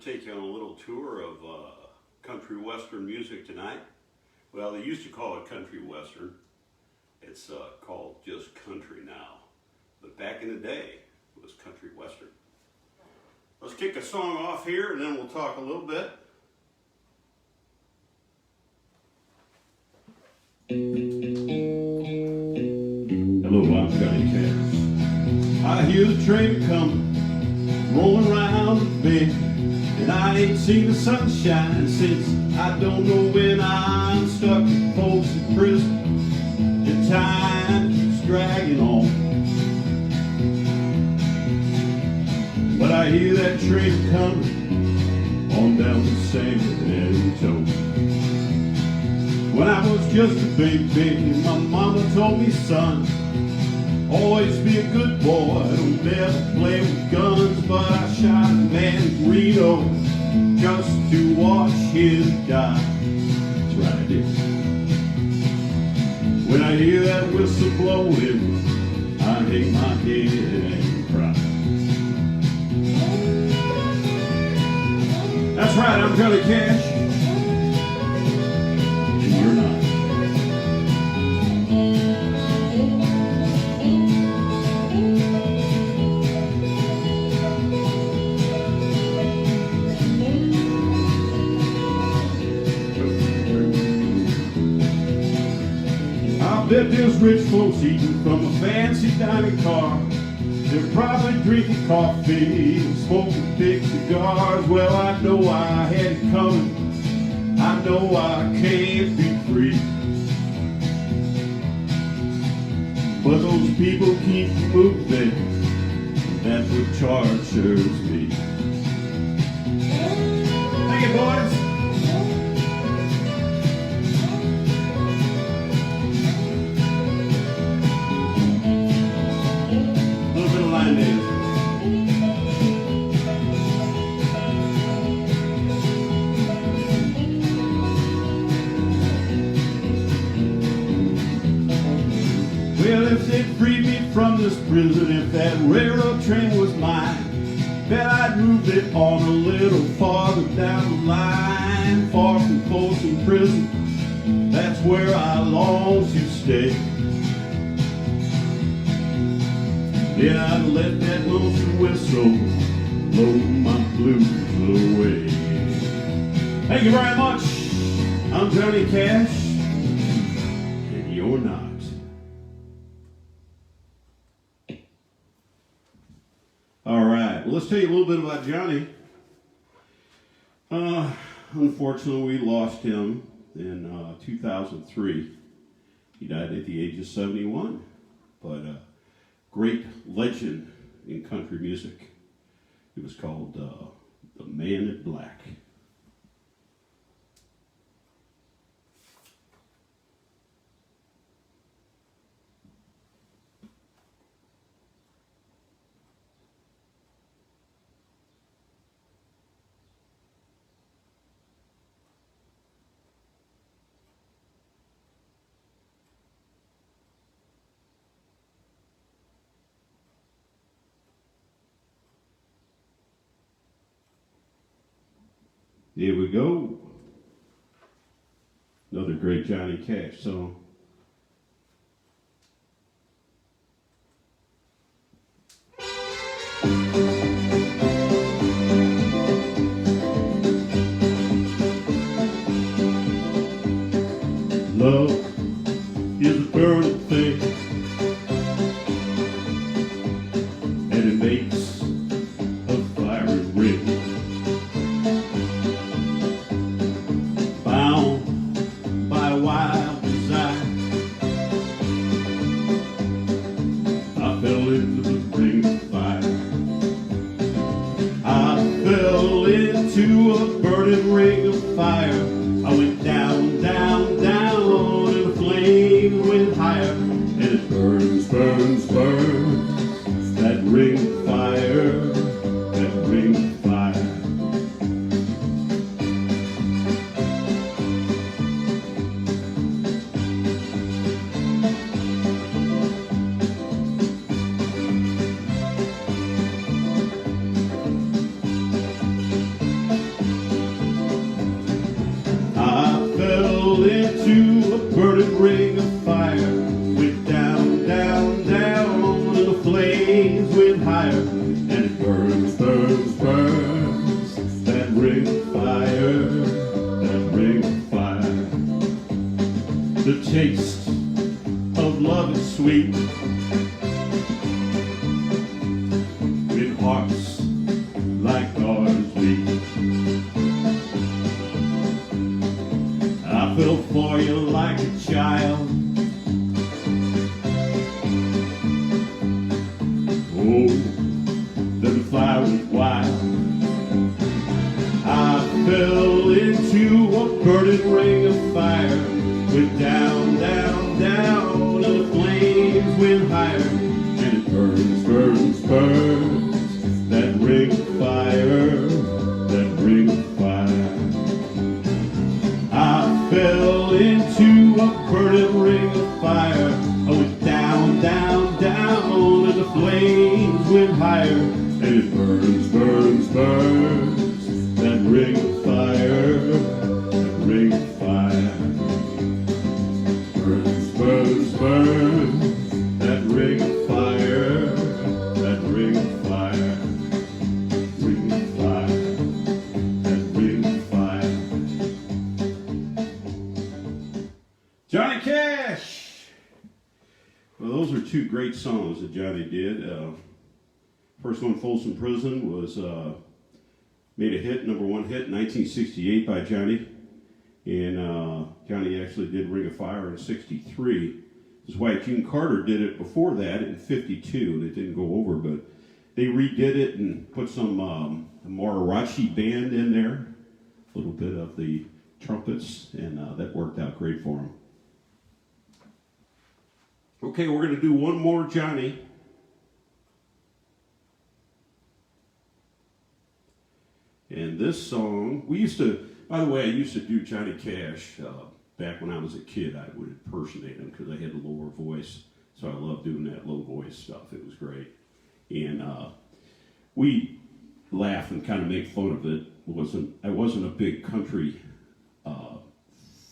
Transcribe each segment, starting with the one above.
take you on a little tour of country western music tonight. Well, they used to call it country western. It's called just country now. But back in the day, it was country western. Let's kick a song off here and then we'll talk a little bit. Hello, I'm Johnny Cash. I hear the train coming, rolling around the bend, and I ain't seen the sunshine since I don't know when. I'm stuck with folks in prison, and time keeps dragging on. But I hear that train coming on down the San Antonio. When I was just a baby, my mama told me, son, always be a good boy, don't never play with guns. But I shot a man in Reno just to watch him die. That's right, I did. When I hear that whistle blowing, I hang my head and cry. That's right, I'm Johnny Cash, and you're not. I bet there's rich folks eating from a fancy dining car. They're probably drinking coffee and smoking big cigars. Well, I know I had it coming. I know I can't be free. But those people keep moving. That's what charges me. Thank you, boys. Well, if they'd free me from this prison, if that railroad train was mine, bet I'd move it on a little farther down the line, far from Folsom Prison. That's where I long to stay. Then I'd let that lonesome whistle blow my blues away. Thank you very much. I'm Johnny Cash, and you're not. All right, well, let's tell you a little bit about Johnny. Unfortunately, we lost him in 2003. He died at the age of 71, but great legend in country music. He was called the Man in Black. Here we go. Another great Johnny Cash song. Love is a burning thing, and it makes a fiery ring. Wild desire, I fell into the ring of fire. I fell into a burning ring of fire. I went down, down, down, and the flames went higher. of love is sweet. With hearts like ours beat. I fell for you like a child. Oh, then the fire went wild. I fell into a burning ring of fire. Went down, down, down, and the flames went higher. And it burns, burns, burns, that ring of fire, that ring of fire. I fell into a burning ring of fire. I went down, down, down, and the flames went higher. And it burns, burns, burns, that ring of fire, that ring of fire. Burns, burns, burns, that ring of fire, that ring of fire, ring of fire, that ring of fire. Johnny Cash! Well, those are two great songs that Johnny did. First one, Folsom Prison, was made a hit, number one hit in 1968 by Johnny. And Johnny actually did Ring of Fire in 63. His wife June Carter did it before that in 52, and it didn't go over, but they redid it and put some mariachi band in there, a little bit of the trumpets, and that worked out great for him. Okay, we're going to do one more Johnny. And this song, we used to, by the way, I used to do Johnny Cash back when I was a kid. I would impersonate him because I had a lower voice. So I loved doing that low voice stuff. It was great. And we laugh and kind of make fun of it. I wasn't a big country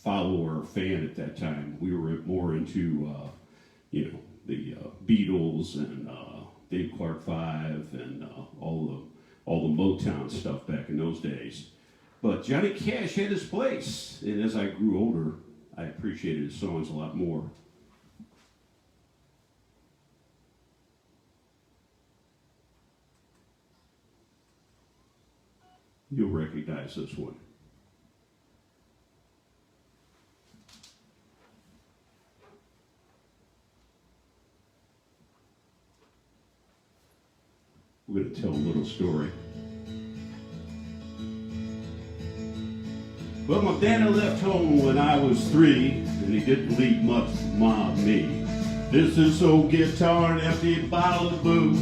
follower or fan at that time. We were more into, the Beatles and Dave Clark 5 and all the Motown stuff back in those days. But Johnny Cash had his place, and as I grew older, I appreciated his songs a lot more. You'll recognize this one. We're going to tell a little story. Well, my daddy left home when I was 3, and he didn't leave much for Ma and me. This old guitar and empty bottle of booze.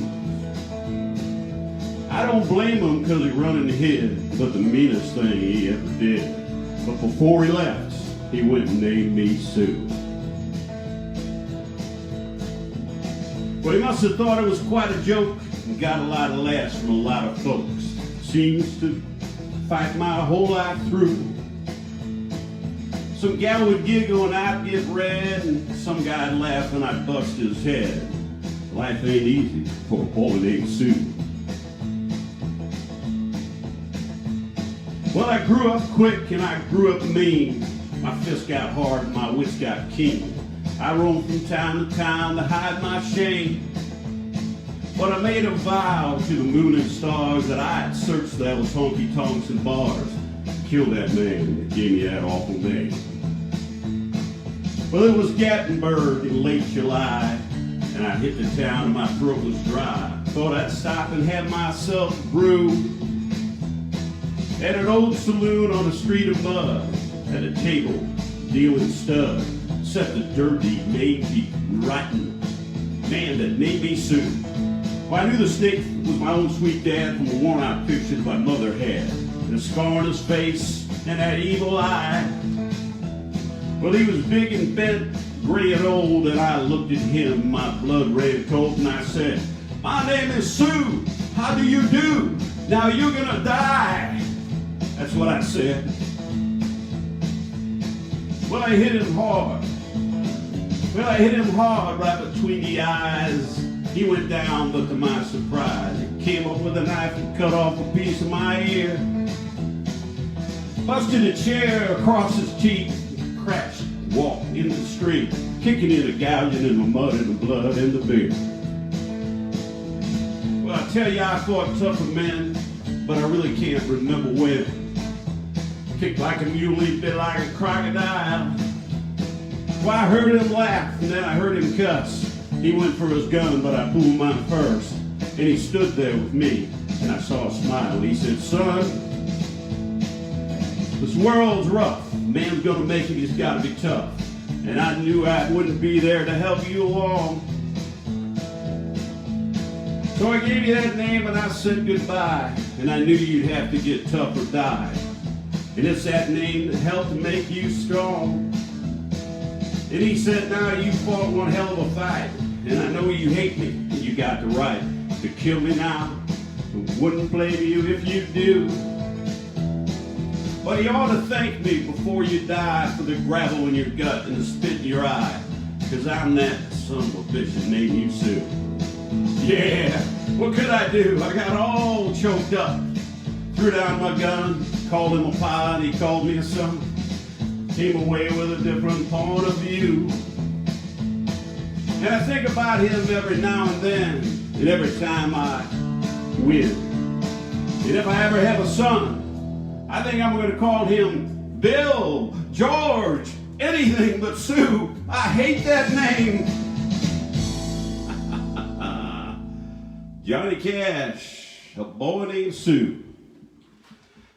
I don't blame him because he running hid, but the meanest thing he ever did. But before he left, he went and named me Sue. Well, he must have thought it was quite a joke and got a lot of laughs from a lot of folks. Seems to fight my whole life through. Some gal would giggle and I'd get red, and some guy'd laugh and I'd bust his head. Life ain't easy for a boy named Sue. Well, I grew up quick and I grew up mean. My fists got hard and my wits got keen. I roamed from town to town to hide my shame. But I made a vow to the moon and stars that I'd search those honky-tonks and bars. Kill that man that gave me that awful name. Well, it was Gatlinburg in late July, and I hit the town and my throat was dry. Thought I'd stop and have myself a brew at an old saloon on a street of mud. At a table, dealing stud, set the dirty, mangy, rotten man that named me Sue. Well, I knew the snake was my own sweet dad from the worn-out pictures my mother had. The scar on his face and that evil eye. Well, he was big and bent, gray and old, and I looked at him, my blood ran cold, and I said, "My name is Sue. How do you do? Now you're gonna die." That's what I said. Well, I hit him hard. Well, I hit him hard right between the eyes. He went down, but to my surprise, he came up with a knife and cut off a piece of my ear. Busted a chair across his cheek, crashed, walked into the street, kicking in the gouging in the mud and the blood and the beer. Well, I tell you, I fought tougher men, but I really can't remember when. Kicked like a mule, bit like a crocodile. Well, I heard him laugh, and then I heard him cuss. He went for his gun, but I pulled mine first. And he stood there with me, and I saw a smile. He said, son, this world's rough. Man's gonna make it, he's gotta be tough. And I knew I wouldn't be there to help you along. So I gave you that name and I said goodbye. And I knew you'd have to get tough or die. And it's that name that helped to make you strong. And he said, now you fought one hell of a fight. And I know you hate me, and you got the right to kill me now. I wouldn't blame you if you do. But you ought to thank me before you die for the gravel in your gut and the spit in your eye. Because I'm that son of a bitch that named you Sue. Yeah, what could I do? I got all choked up. Threw down my gun, called him a pa, and he called me a son. Came away with a different point of view. And I think about him every now and then, and every time I win. And if I ever have a son, I think I'm going to call him Bill, George, anything but Sue. I hate that name. Johnny Cash, a boy named Sue.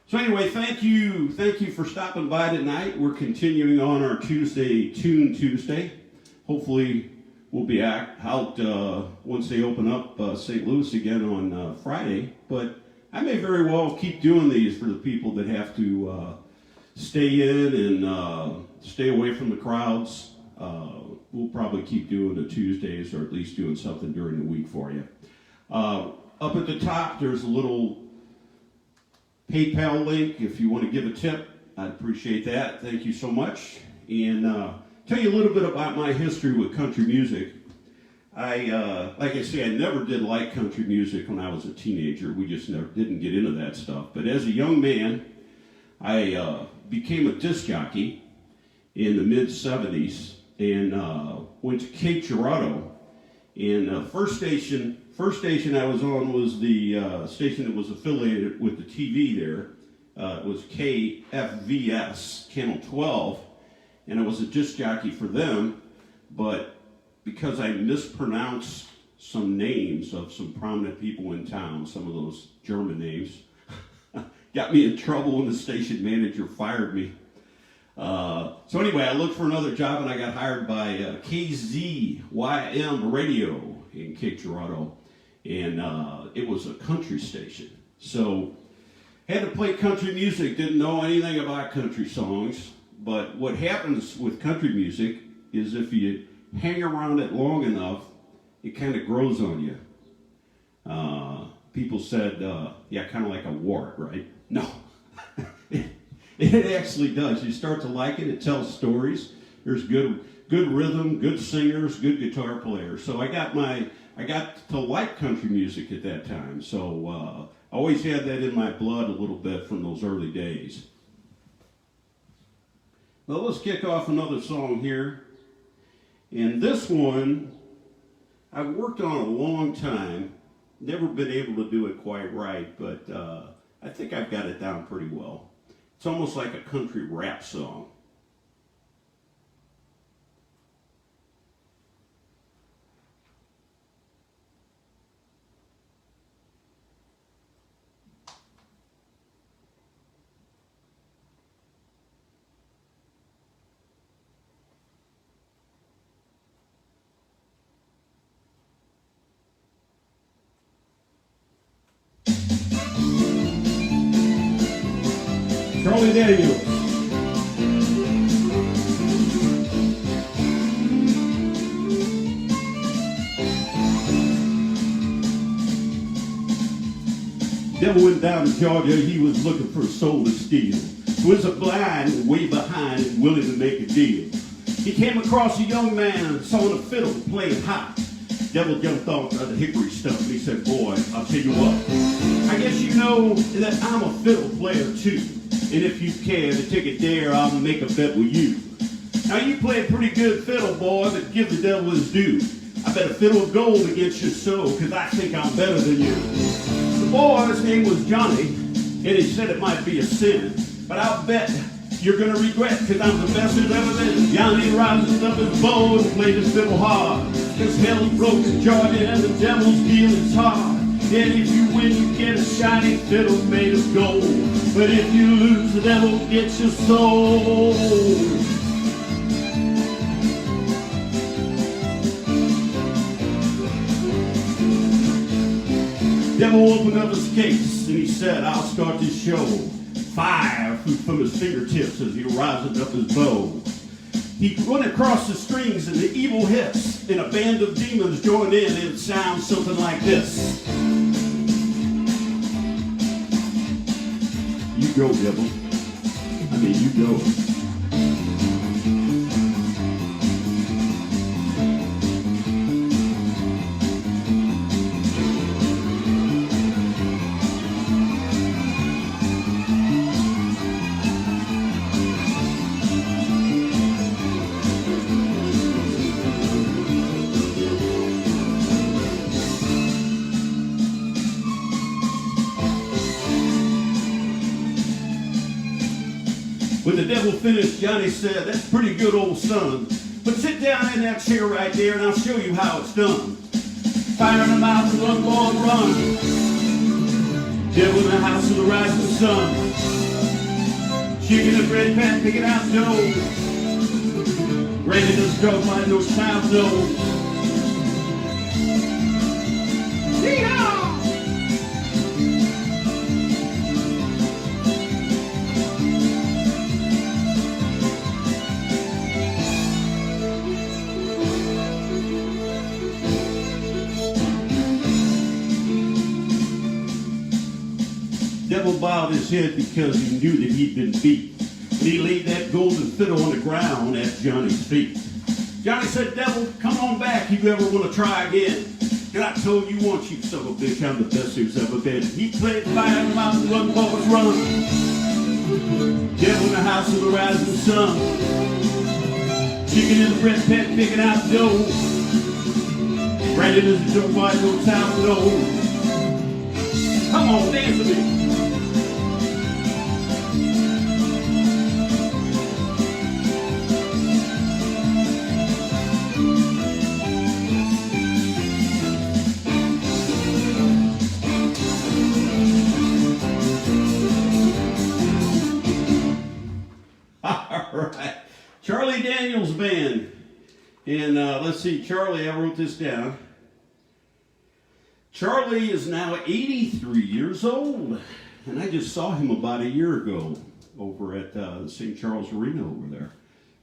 So anyway, thank you for stopping by tonight. We're continuing on our Tuesday, Tune Tuesday. Hopefully we'll be out once they open up St. Louis again on Friday. But I may very well keep doing these for the people that have to stay in and stay away from the crowds. We'll probably keep doing the Tuesdays, or at least doing something during the week for you. Up at the top, there's a little PayPal link if you want to give a tip. I'd appreciate that. Thank you so much. And tell you a little bit about my history with country music. Like I say, I never did like country music when I was a teenager. We just never didn't get into that stuff. But as a young man, I became a disc jockey in the mid-'70s and went to Cape Girardeau. And the first station I was on was the station that was affiliated with the TV there. It was KFVS, Channel 12, and I was a disc jockey for them, but because I mispronounced some names of some prominent people in town, some of those German names, got me in trouble when the station manager fired me. So anyway, I looked for another job and I got hired by KZYM Radio in Cape Girardeau, and it was a country station. So had to play country music, didn't know anything about country songs, but what happens with country music is if you hang around it long enough, it kind of grows on you. People said, yeah, kind of like a wart, right? No. It actually does. You start to like it. It tells stories. There's good rhythm, good singers, good guitar players. So I got to like country music at that time. So I always had that in my blood a little bit from those early days. Well, let's kick off another song here. And this one, I've worked on a long time. Never been able to do it quite right, but I think I've got it down pretty well. It's almost like a country rap song. Charlie Daniels. Devil went down to Georgia, he was looking for a soul to steal. Was a blind, way behind, and willing to make a deal. He came across a young man, sawing a fiddle, playing hot. Devil jumped off the hickory stump, and he said, boy, I'll tell you what. I guess you know that I'm a fiddle player too. And if you care to take a dare, I'll make a bet with you. Now you play a pretty good fiddle, boy, but give the devil his due. I bet a fiddle of gold against your soul, because I think I'm better than you. The boy's name was Johnny, and he said it might be a sin, but I'll bet you're gonna regret, because I'm the best there's ever been. Johnny rises up his bow and plays his fiddle hard, because hell's broken Georgia and the devil's deal is hard. And if you win, you get a shiny fiddle made of gold, but if you lose, the devil gets your soul. Devil opened up his case and he said, I'll start this show. Fire flew from his fingertips as he rises up his bow. He went across the strings and the evil hiss, and a band of demons joined in, and it sounds something like this. You go, devil. I mean, you go. When the devil finished, Johnny said, that's pretty good, old son. But sit down in that chair right there and I'll show you how it's done. Fire in the mouth and run, boy, run. Devil in the house of the rising sun. Chicken and bread pan, picking out dough. Granny does drug like no child knows. Yeehaw! Devil bowed his head because he knew that he'd been beat. And he laid that golden fiddle on the ground at Johnny's feet. Johnny said, devil, come on back if you ever want to try again. And I told you once, you son of a bitch, I'm the best there's ever been. He played fire in the mountain, run, boys, run. Devil in the house of the rising sun. Chicken in the bread pan, picking out dough. Brandon is a joke, boy, no town, no. Come on, dance with me. All right, Charlie Daniels Band. And let's see, Charlie, I wrote this down. Charlie is now 83 years old, and I just saw him about a year ago over at the St. Charles Arena over there.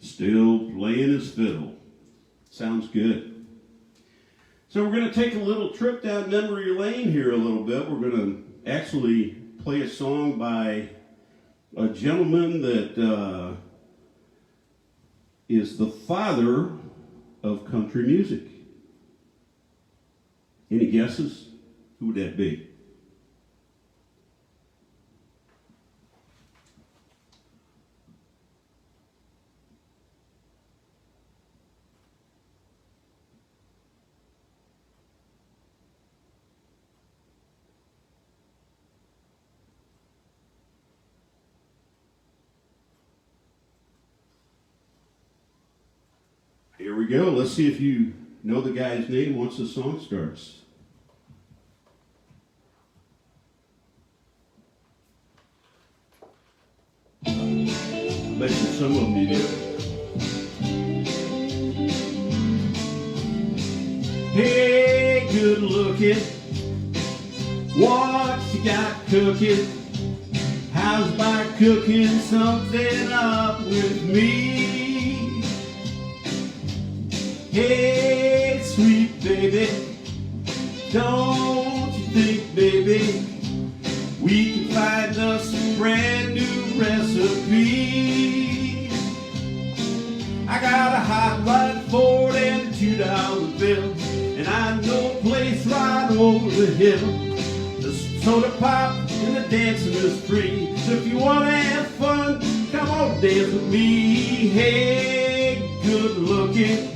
Still playing his fiddle. Sounds good. So we're going to take a little trip down memory lane here a little bit. We're going to actually play a song by a gentleman that is the father of country music. Any guesses? Who would that be? Here we go. Let's see if you know the guy's name once the song starts. I bet you some of them you do. Hey, good looking, what you got cooking? How's about cooking something up with me? Hey, sweet baby, don't you think, baby, we can find us a brand new recipe? I got a hot rod Ford and a $2 bill, and I know a place right over the hill. The soda pop and the dancing is free. So if you want to have fun, come on, dance with me. Hey, good looking.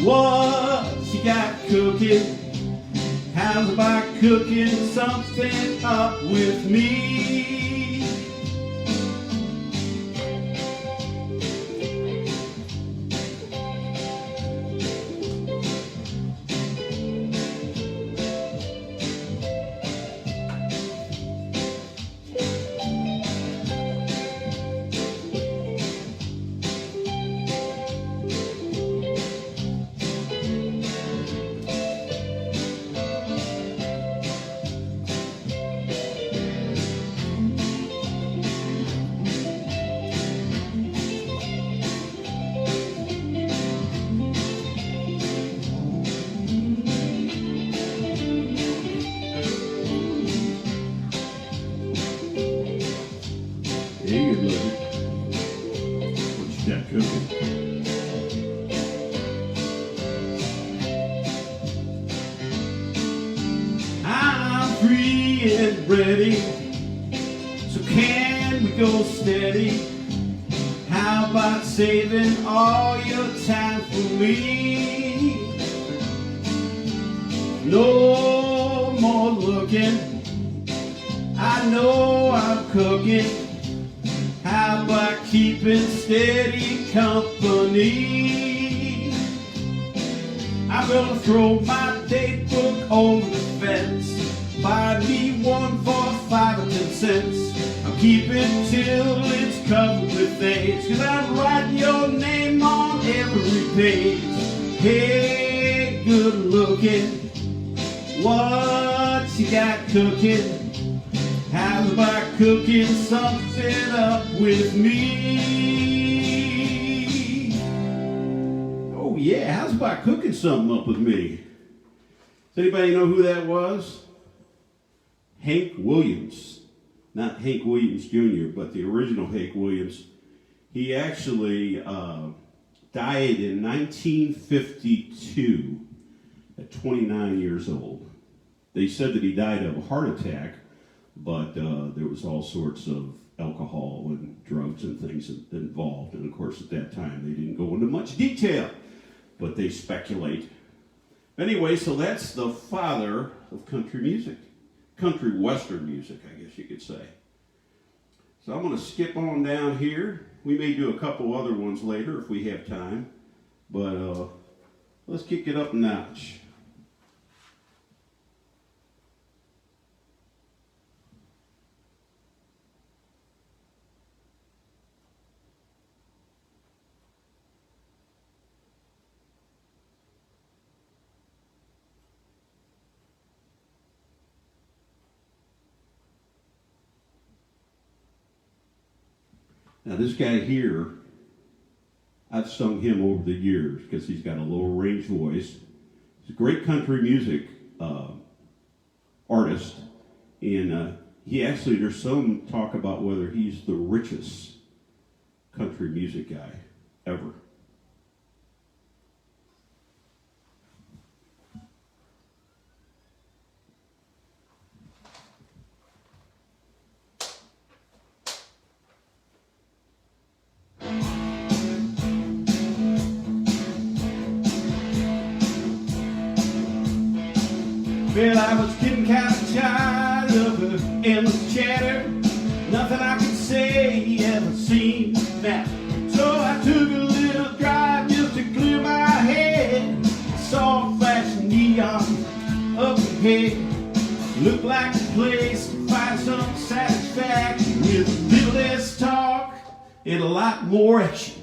What you got cooking? How's about cooking something up with me? Hey, good looking. What you got cooking? I'm free and ready, so can we go steady? How about saving all your time for me? No more looking, I know I'm cooking. How about keeping steady company? I'm gonna throw my date book over the fence. Buy me one for 5 or 10 cents. I'll keep it till it's covered with AIDS, 'cause I'm writing your name on every page. Hey, good looking, what you got cooking? How's about cooking something up with me? Oh yeah, how's about cooking something up with me? Does anybody know who that was? Hank Williams. Not Hank Williams Jr., but the original Hank Williams. He actually died in 1952 at 29 years old. They said that he died of a heart attack, but there was all sorts of alcohol and drugs and things involved. And of course, at that time, they didn't go into much detail, but they speculate. Anyway, so that's the father of country music. Country western music, I guess you could say. So I'm going to skip on down here. We may do a couple other ones later if we have time, but let's kick it up a notch. Now this guy here, I've sung him over the years because he's got a lower range voice. He's a great country music artist, and he actually, there's some talk about whether he's the richest country music guy ever. Well, I was getting kind of tired of the endless chatter. Nothing I could say ever seemed to matter. So I took a little drive just to clear my head. Saw a flashing neon up ahead. Looked like a place to find some satisfaction with a little less talk and a lot more action.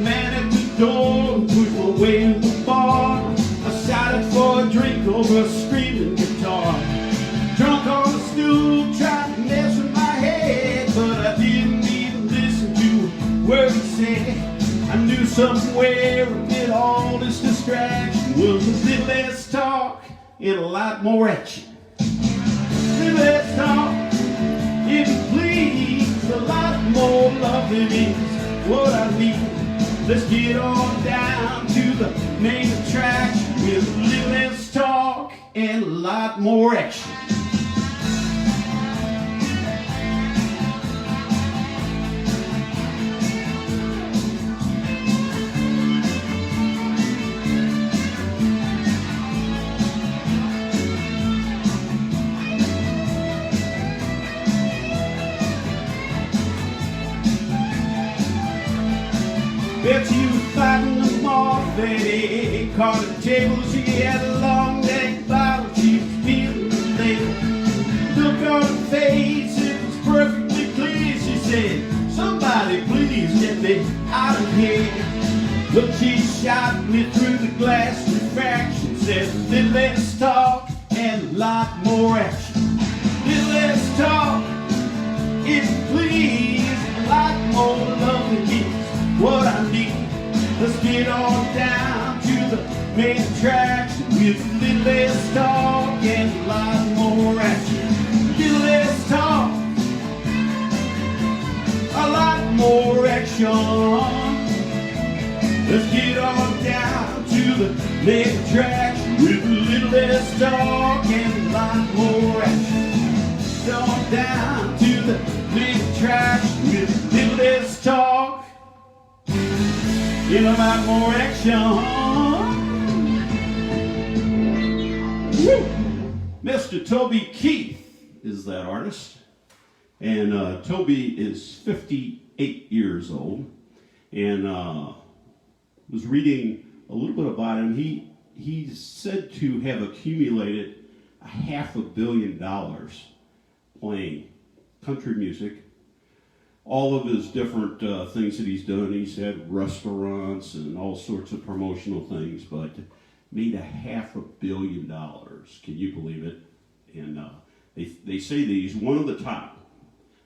Man at the door, pushed my way to the bar. I shouted for a drink over a screaming guitar. Drunk on the stool, tried to mess with my head, but I didn't even listen to a word he said. I knew somewhere amid all this distraction was a little less talk and a lot more action. A little less talk, if you please, a lot more loving is what I need. Let's get on down to the main attraction with a little less talk and a lot more action. Bet she was fighting the moth that ate. Caught at the table, she had a long neck bottle. She was feeling the lady. Look on her face, it was perfectly clear. She said, somebody please get me out of here. Look, she shot me through the glass refraction. Said, then let's talk and a lot more action. Then let's talk, if you please. A lot more loving is what I need. Let's get on down to the main attraction. With a little less talk and a lot more action. A little less talk, a lot more action. Let's get on down to the main attraction. With a little less talk and a lot more action. On down to the main attraction. With a little less talk and a lot more action. Woo! Mr. Toby Keith is that artist. And Toby is 58 years old. And was reading a little bit about him. He's said to have accumulated $500 million playing country music. All of his different things that he's done. He's had restaurants and all sorts of promotional things, but made $500 million. Can you believe it? And they say that he's one of the top.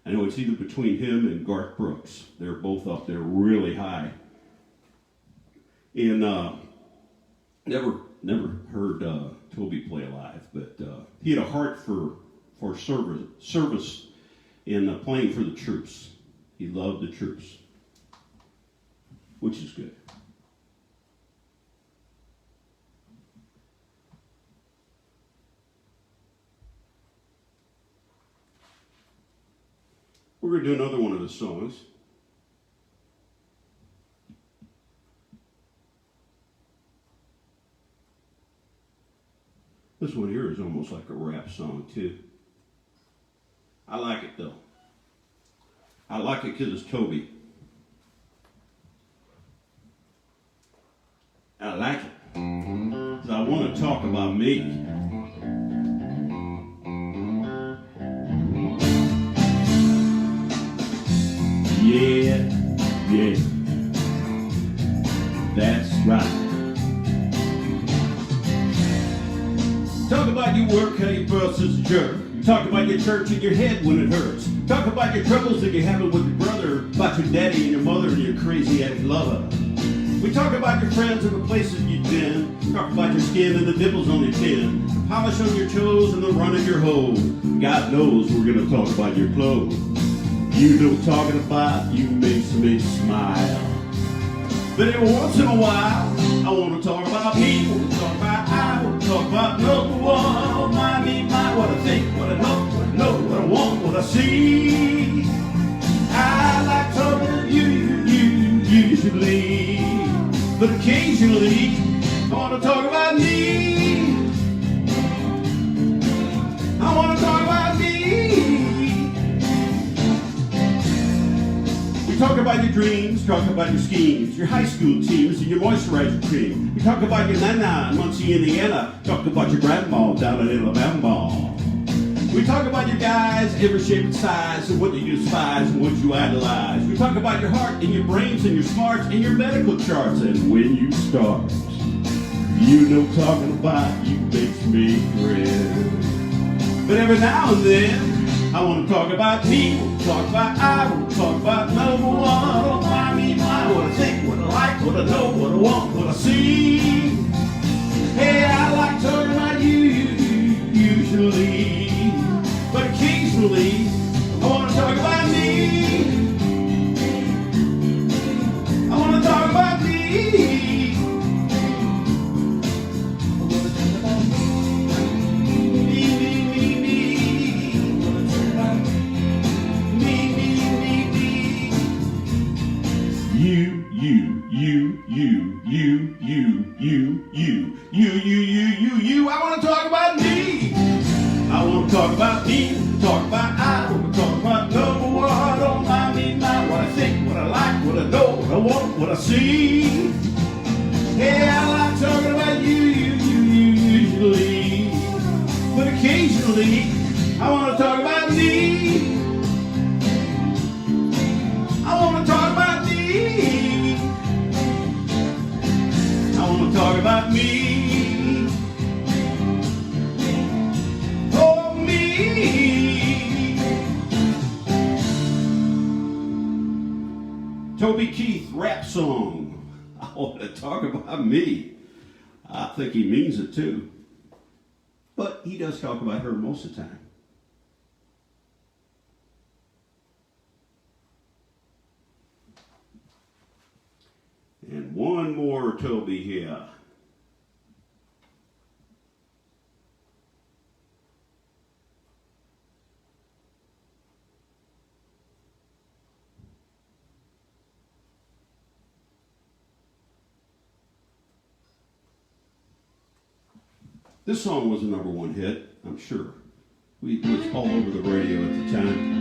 I know it's either between him and Garth Brooks. They're both up there really high. And never heard Toby play live, but he had a heart for service in playing for the troops. He loved the troops, which is good. We're going to do another one of his songs. This one here is almost like a rap song, too. I like it, though. I like it because it's Toby. I like it because I want to talk about me. Yeah, that's right. Talk about your work, how your boss is a jerk. Talk about your church and your head when it hurts. Talk about your troubles that you're having with your brother, about your daddy and your mother and your crazy ex lover. We talk about your friends and the places you've been. Talk about your skin and the dimples on your chin. The polish on your toes and the run of your hoe. God knows we're going to talk about your clothes. You know talking about you makes me smile. But every once in a while, I want to talk about me. I want to talk about I want to talk about number one. Oh, my, me, my, what I think, what I know, what I want, what I see. I like talking to you usually. But occasionally, I want to talk about me. I want to talk about me. We talk about your dreams, talk about your schemes, your high school teams, and your moisturizer cream. We talk about your nana in Muncie, Indiana. Talk about your grandma down in Alabama. We talk about your guys, every shape and size, and what you despise and what you idolize. We talk about your heart and your brains and your smarts and your medical charts. And when you start, you know talking about you makes me grin. But every now and then, I want to talk about me, want to talk about I, want to talk about number one. Oh, my, me, my, what I think, what I like, what I know, what I want, what I see. Hey, I like talking about you usually. But occasionally, I want to talk about me. I want to talk about me. want what I see. Yeah, I like talking about you usually, but occasionally I want to talk about me. I want to talk about me. I want to talk about me. Oh, me. Toby Keith rap song. I want to talk about me. I think he means it too. But he does talk about her most of the time. And one more Toby here. This song was a #1 hit, I'm sure. It was all over the radio at the time.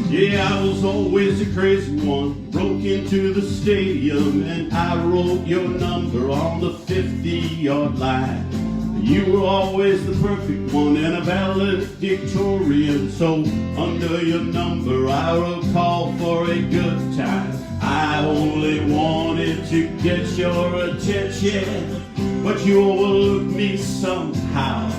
Yeah, I was always a crazy one. Broke into the stadium and I wrote your number on the 50-yard line. You were always the perfect one and a valedictorian. So under your number I wrote call for a good time. I only wanted to get your attention, but you overlooked me somehow.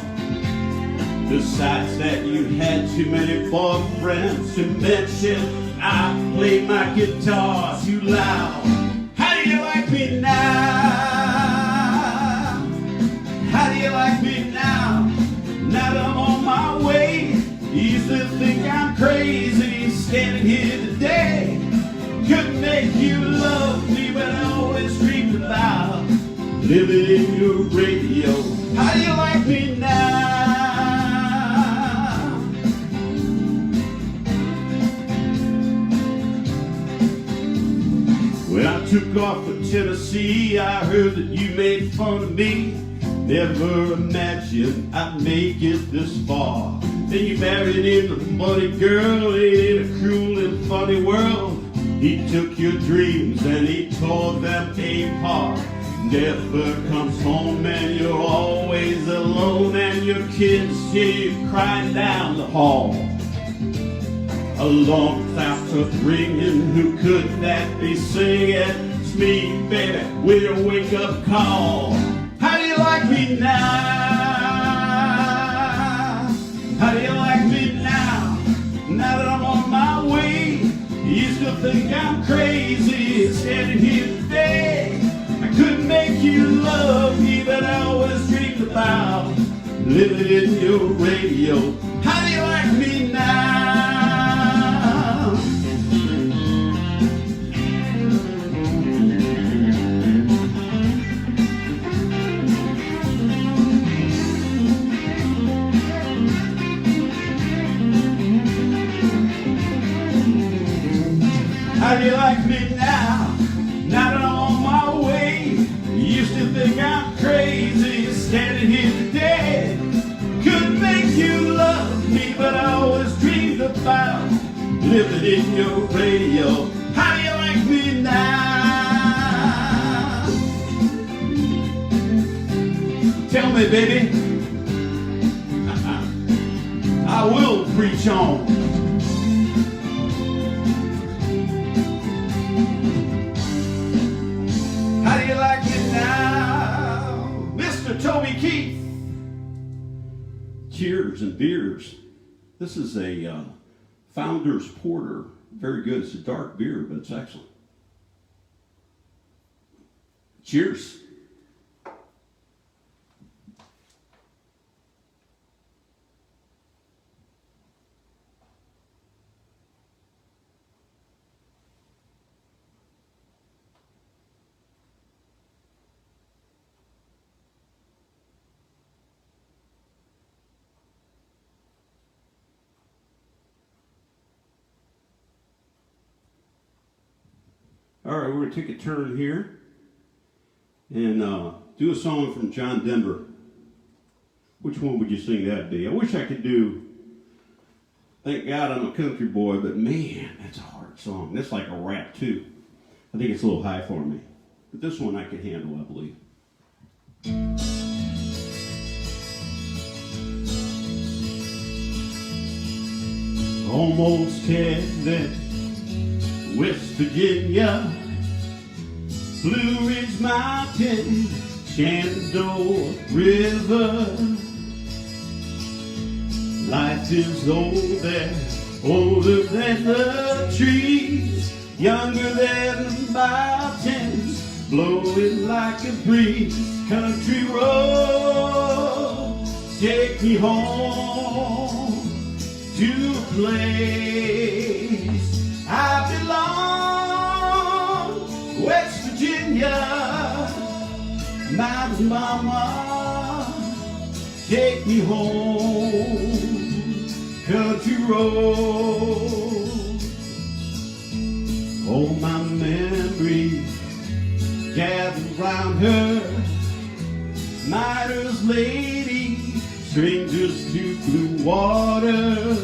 Besides that, you had too many boyfriends to mention. I played my guitar too loud. How do you like me now? How do you like me now? Now that I'm on my way, you used to think I'm crazy standing here today. Couldn't make you love me, but I always dreamed about living in your radio. How do you like me now? When I took off for Tennessee, I heard that you made fun of me. Never imagined I'd make it this far. Then you married him, a funny girl in a cruel and funny world. He took your dreams and he tore them apart. Never comes home and you're always alone, and your kids hear you crying down the hall. Alarm clock starts ringing, who could that be singing? It's me, baby, with your wake-up call. How do you like me now? How do you like me now? Now that I'm on my way, you used to think I'm crazy standing here today. I couldn't make you love me, but I always dreamed about living in your radio. How do you like me now? How do you like me now? Now that I'm on my way, you used to think I'm crazy standing here today. Couldn't make you love me, but I always dreamed about living in your radio. How do you like me now? Tell me, baby. I will preach on. How do you like it now, Mr. Toby Keith? Cheers and beers. This is a Founder's Porter. Very good. It's a dark beer, but it's excellent. Cheers. All right, we're going to take a turn here and do a song from John Denver. Which one would you sing that day? I wish I could do Thank God I'm a Country Boy, but man, that's a hard song. That's like a rap too. I think it's a little high for me. But this one I can handle, I believe. Almost headed West Virginia, Blue Ridge Mountain, Shenandoah River. Life is old there, older than the trees, younger than the mountains, blowing like a breeze. Country road, take me home to a place I belong. West Virginia, mountain mama, take me home. Country road, all my memories gather round her. Miner's lady, strangers to blue water.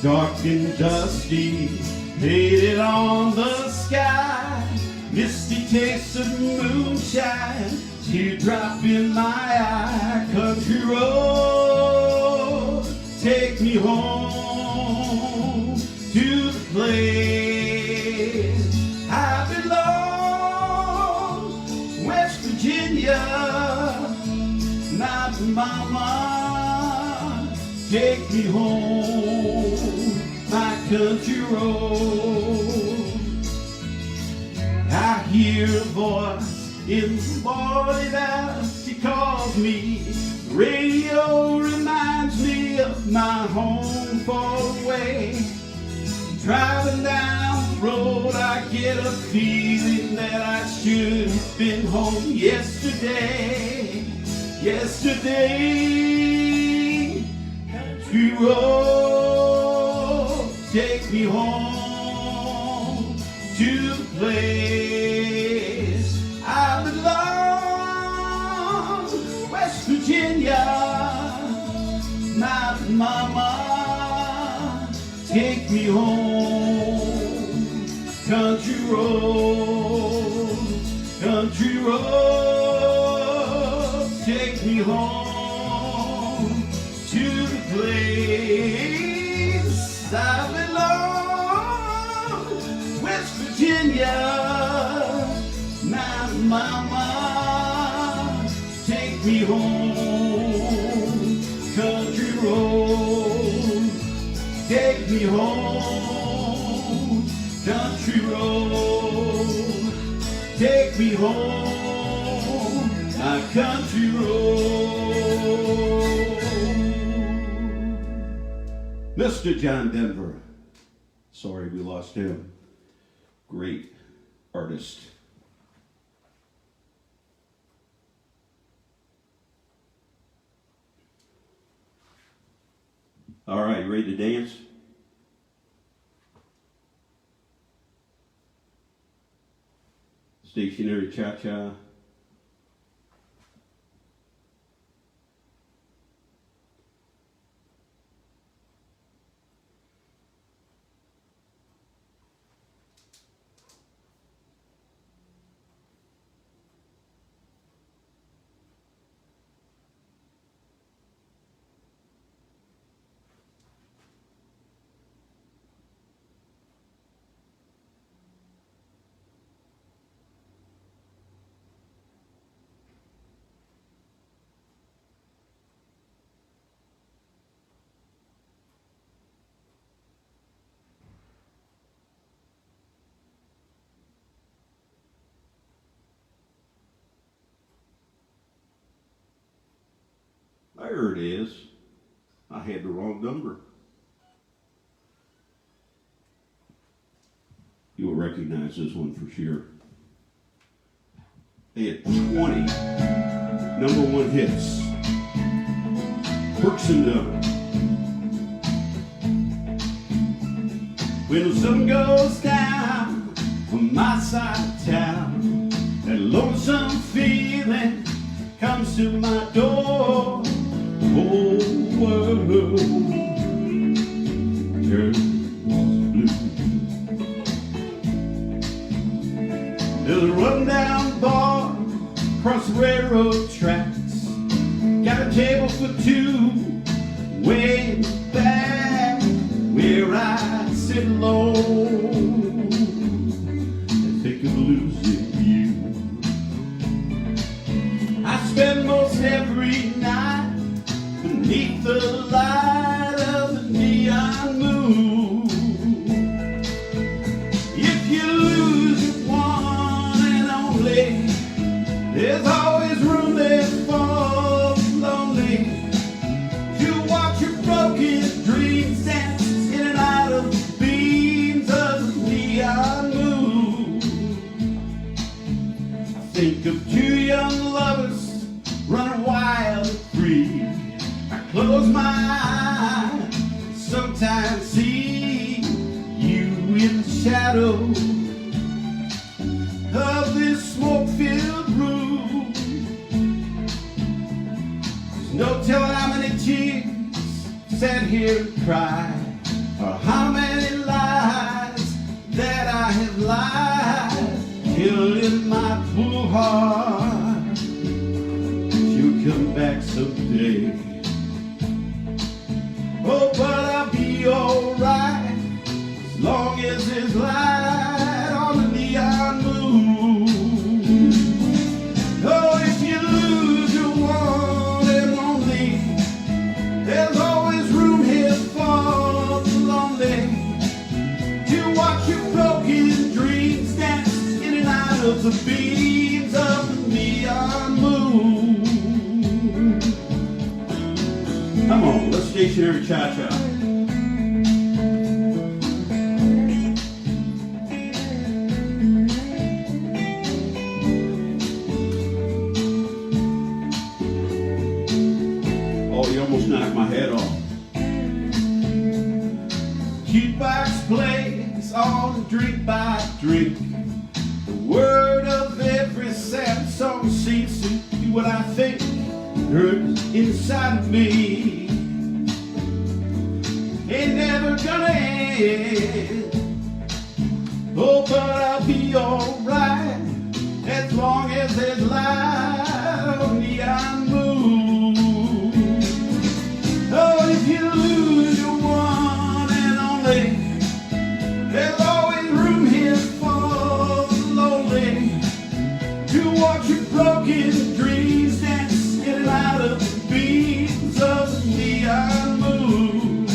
Dark and dusty, painted on the sky. Misty taste of moonshine, teardrop in my eye. Country road, take me home to the place I belong. West Virginia, mountain mama, take me home, my country road. I hear a voice in the morning hours, she calls me. The radio reminds me of my home far away. Driving down the road, I get a feeling that I should have been home yesterday. Yesterday, country road, take me home to the place I belong. West Virginia, mountain mama, take me home. Country road, take me home to the place I belong. West Virginia, mountain mama, take me home. Country road, take me home. Country road, take me home. My country road. Mr. John Denver. Sorry we lost him. Great artist. All right, you ready to dance? Stationary cha-cha. There it is. I had the wrong number. You'll recognize this one for sure. They had 20 number one hits. Brooks and Dunn. When the sun goes down on my side of town, that lonesome feeling comes to my door. The whole world turns blue. There's a rundown bar across the railroad tracks. Got a table for two way in the back, where I sit alone and think of losing you. I spend most every night beneath the light of the neon moon. If you lose your one and only, there's always room there for the lonely to watch your broken dreams dance in and out of the beams of the neon moon. I think of two young lovers running wild and free. I close my eyes, sometimes see you in the shadow of this smoke-filled room. There's no telling how many tears sat here and cried, or how many lies that I have lied, killing my full heart. You'll come back someday. Oh, but I'll be alright as long as there's light on the neon moon. Oh, if you lose your one and only, there's always room here for the lonely to watch your broken dreams dance in and out of the beams of the neon moon. Come on, let's stationary cha-cha. Oh, you almost knocked my head off. Jukebox plays on drink by drink. The word of every sad song seems to do what I think hurts inside of me. Ain't never gonna end. Oh, but I'll be alright as long as there's light on the neon moon. Oh, if you lose your one and only, there's always room here for the lonely to watch your broken dreams dance in and out of the beams of the neon moon.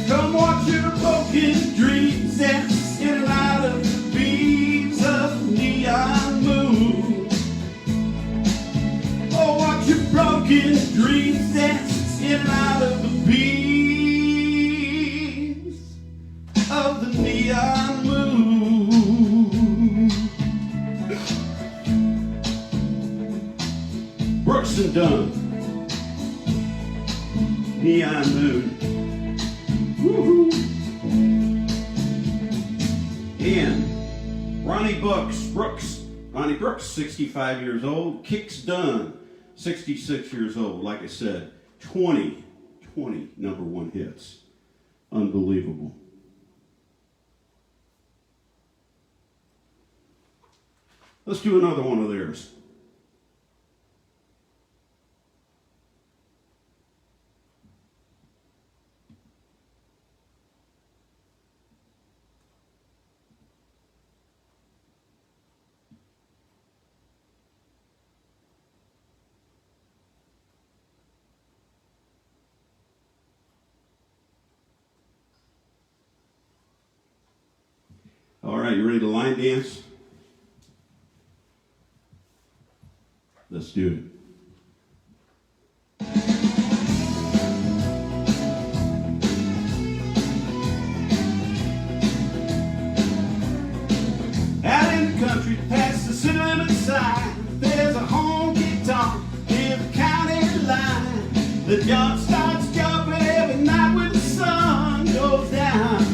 Come watch your broken dreams dance in and out of the beams of the neon moon. Oh, watch your broken dreams dance in and out of the beams of the neon moon. Brooks and Dunn, Neon Moon. Woo-hoo. And Ronnie Brooks, 65 years old. Kix Dunn, 66 years old. Like I said, 20 number one hits. Unbelievable. Let's do another one of theirs. All right, you ready to line dance? Let's do it. Out in the country, past the city limit sign, there's a honky-tonk near the county line. The jump starts jumping every night when the sun goes down.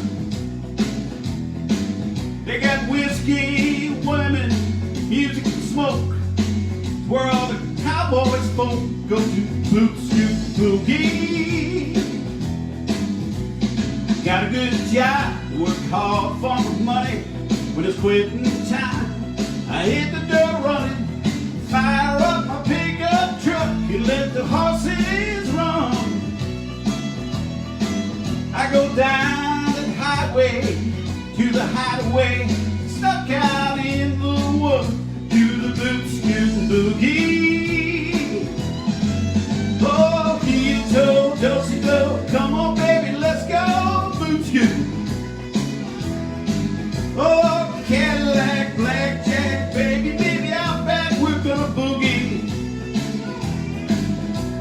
go to Boot Scoot Boogie. Got a good job, work hard for my money. When it's quitting time, I hit the door running, fire up my pickup truck and let the horses run. I go down the highway to the hideaway, stuck out in the woods to the Boot Scoot Boogie. Oh, heel toe, dosey do, come on baby, let's go Boot Scoot. Oh, Cadillac, blackjack, baby, baby, out back, we're gonna boogie.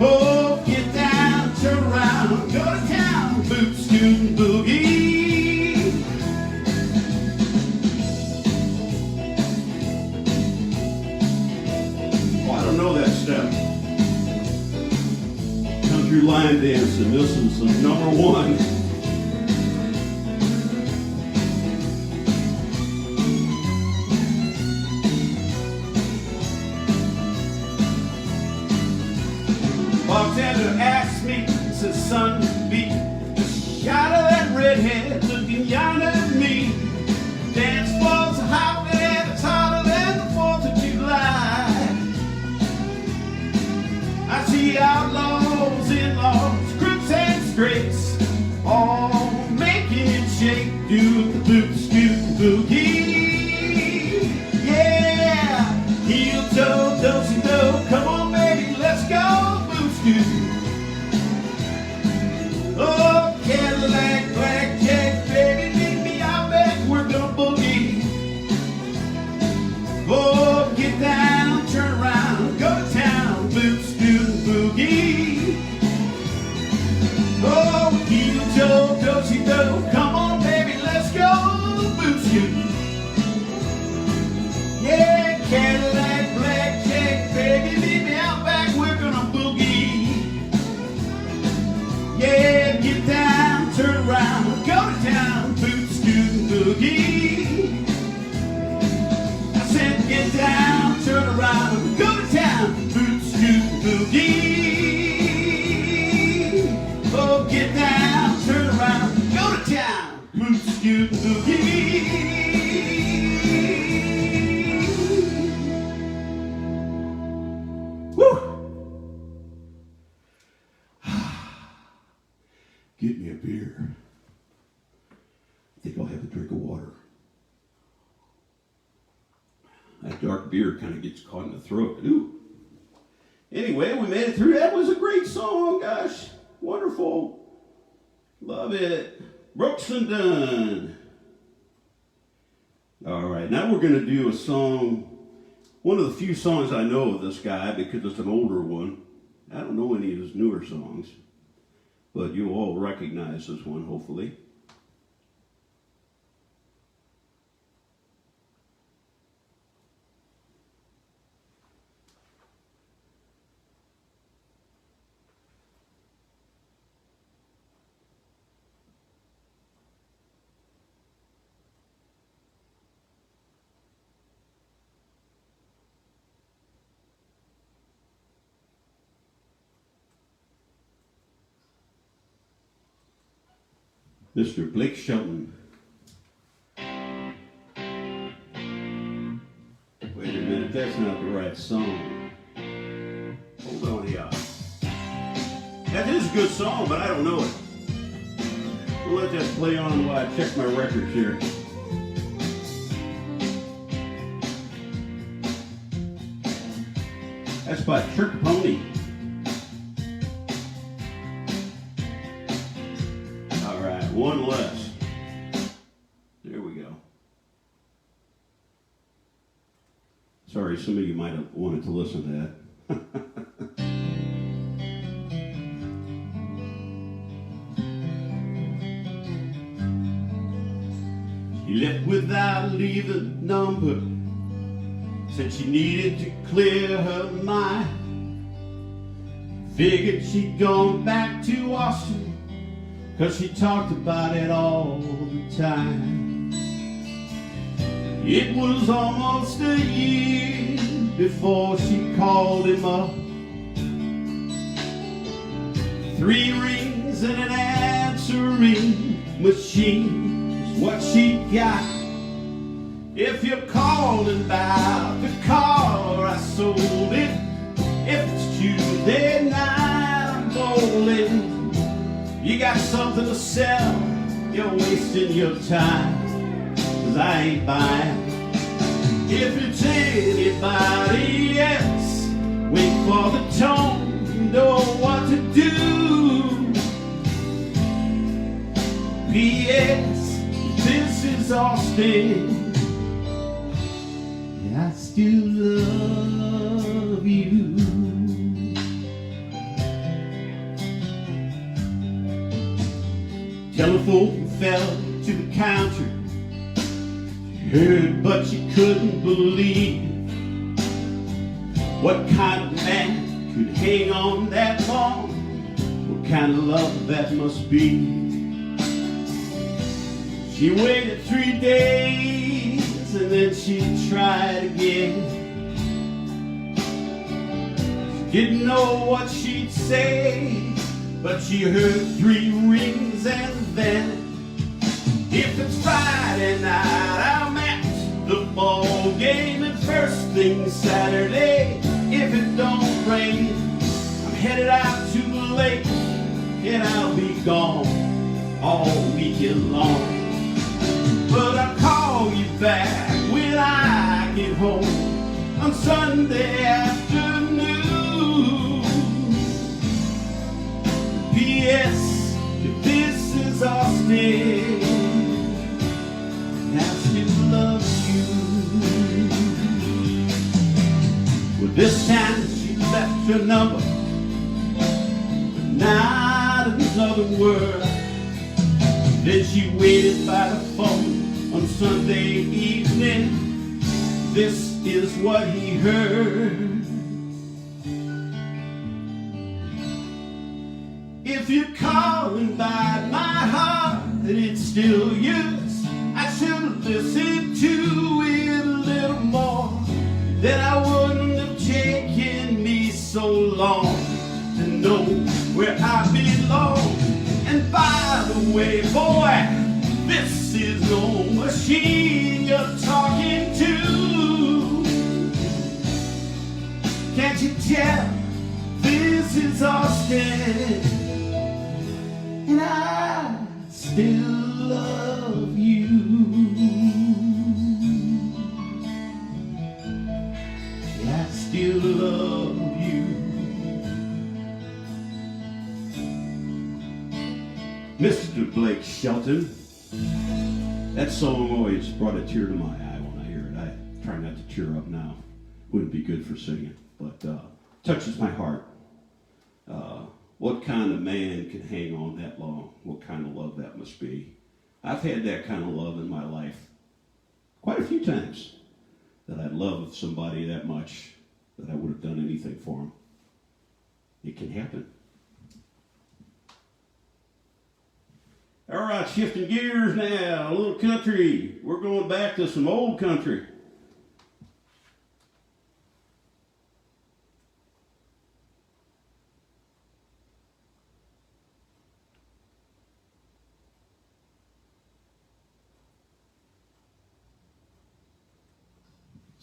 Oh, get down, turn around, go to town, Boot Scoot Boogie. Oh, I don't know that step. Country line dancing, this is the number one. Bartender asked me, says, son, be a shot of that redhead looking yonder at me. Dance floor's hopping and it's hotter than the 4th of July. I see outlaws, in-laws, crooks and straights, all making it shake to the Boot Scoot Boogie. Yeah, heel toe, dosey do, come on baby, let's go. Oh, Cadillac, blackjack, baby, meet me out back, we're gonna boogie. Oh, get down, turn around, go to town, Boot Scoot Boogie. Oh, heel toe, dosey do, come on baby, let's go Boot Scoot. Yeah, Cadillac, blackjack, baby, meet me out back, we're gonna boogie. Yeah, get down, turn around, go to town, Boot Scoot Boogie. I said get down, turn around, go to town, Boot Scoot Boogie. Oh, get down, turn around, go to town, Boot Scoot Boogie. Woo! Get me a beer. I think I'll have a drink of water. That dark beer kind of gets caught in the throat. Ooh. Anyway, we made it through. That was a great song, gosh. Wonderful. Love it. Brooks and Dunn. All right, now we're going to do a song, one of the few songs I know of this guy because it's an older one. I don't know any of his newer songs, but you all recognize this one, hopefully. Mr. Blake Shelton. Wait a minute, that's not the right song. Hold on, yeah. That is a good song, but I don't know it. We'll let that play on while I check my records here. That's by Trick Pony. One less. There we go. Sorry, some of you might have wanted to listen to that. She left without leaving a number. Said she needed to clear her mind. Figured she'd gone back to Austin, 'cause she talked about it all the time. It was almost a year before she called him up. 3 rings and an answering machine is what she got. If you're calling about the car, I sold it. If it's Tuesday night, I'm bowling. You got something to sell, you're wasting your time, 'cause I ain't buying. If it's anybody else, wait for the tone, you know what to do. P.S. This is Austin. I still love you. Telephone fell to the counter. She heard, but she couldn't believe. What kind of man could hang on that long? What kind of love that must be? She waited 3 days and then she tried again. She didn't know what she'd say, but she heard 3 rings and then, if it's Friday night, I'm at the ball game, and first thing Saturday, if it don't rain, I'm headed out to the lake, and I'll be gone all weekend long. But I'll call you back when I get home on Sunday afternoon. P.S. If this is Austin, I still love you. Well, this time she left her number, but not another word. Then she waited by the phone on Sunday evening. This is what he heard. If you're calling by my heart and it's still yours, I should listen to it a little more. Then I wouldn't have taken me so long to know where I belong. And by the way, boy, this is no machine you're talking to. Can't you tell this is Austin? And I still love you. I still love you. Mr. Blake Shelton. That song always brought a tear to my eye when I hear it. I try not to tear up now. Wouldn't be good for singing, but touches my heart. What kind of man can hang on that long? What kind of love that must be. I've had that kind of love in my life quite a few times, that I love somebody that much that I would have done anything for them. It can happen. All right, shifting gears now, a little country. We're going back to some old country.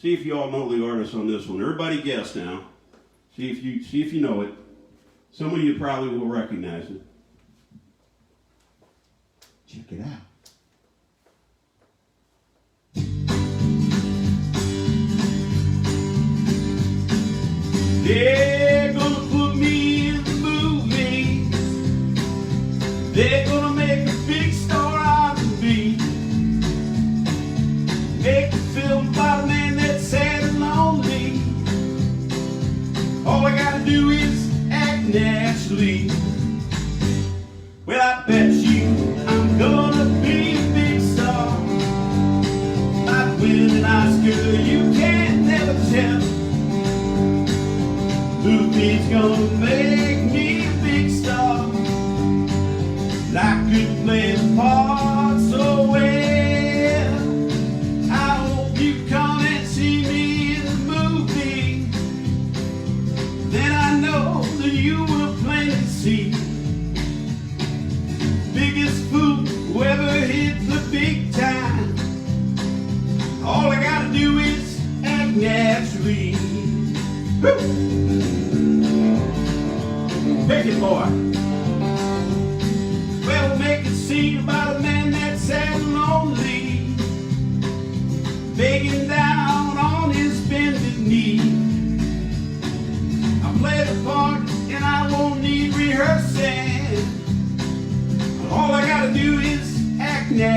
See if you all know the artist on this one. Everybody guess now. See if you know it. Some of you probably will recognize it. Check it out. They're gonna put me in the movies. They're gonna make a big star out of me. Make a film about a man that's sad and lonely. All I gotta do is act naturally. Well, I bet you I'm gonna be a big star. Might win an Oscar, you can't never tell.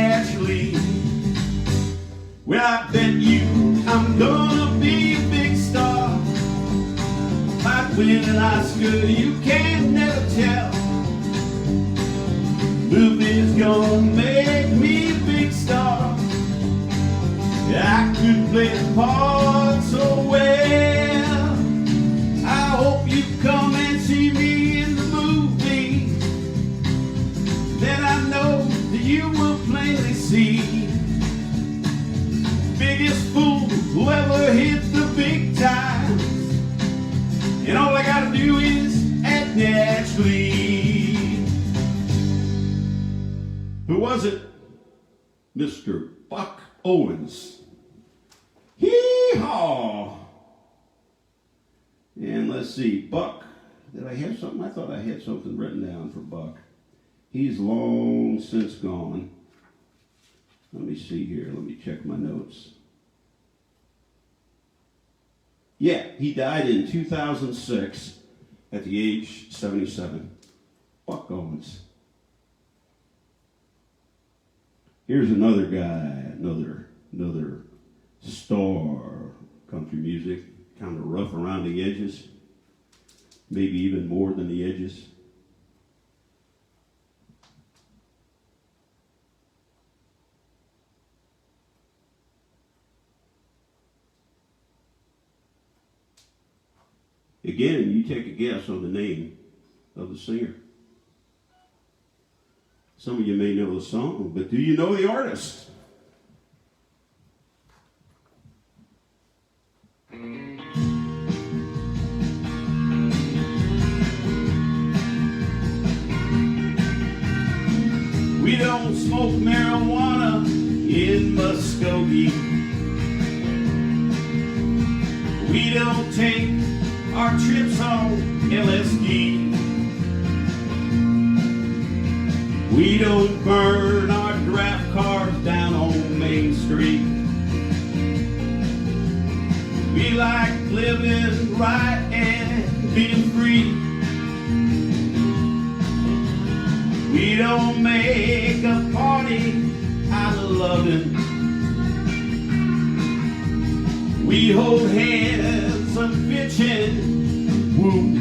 naturally. Well, I bet you I'm gonna be a big star. Might win an Oscar, you can never tell. Movie's gonna make me a big star. I could play the part so well. I hope you come and see me in the movie. Then I know that you will plainly see. Biggest fool who ever hit the big times. And all I gotta do is act naturally. Who was it? Mr. Buck Owens. Hee-haw! And let's see, Buck. Did I have something? I thought I had something written down for Buck. He's long since gone. Let me see here. Let me check my notes. Yeah, he died in 2006 at the age 77. Buck Owens. Here's another guy, another star country music, kind of rough around the edges, maybe even more than the edges. Again, you take a guess on the name of the singer. Some of you may know the song, but do you know the artist? We don't smoke marijuana in Muskogee. We don't take our trips on LSD. We don't burn our draft cars down on Main Street. We like living right and being free. We don't make a party out of loving. We hold hands and bitchin', woo.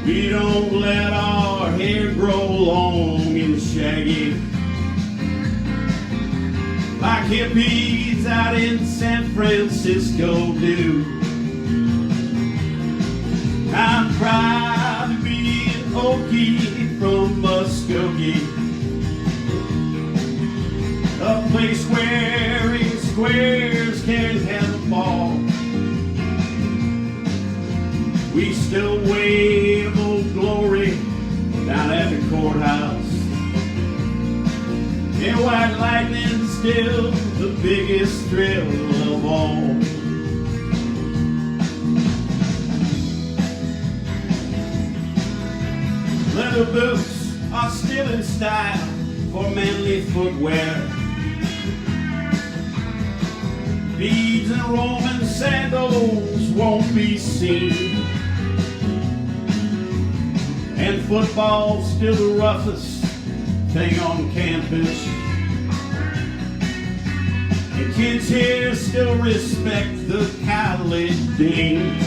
We don't let our hair grow long and shaggy like hippies out in San Francisco do. I'm proud to be an Okie from Muskogee, a place where in squares can have a ball. We still wave Old Glory down at the courthouse. And white lightning's still the biggest thrill of all. Leather boots are still in style for manly footwear. Beads and Roman sandals won't be seen. And football's still the roughest thing on campus. And kids here still respect the college dean.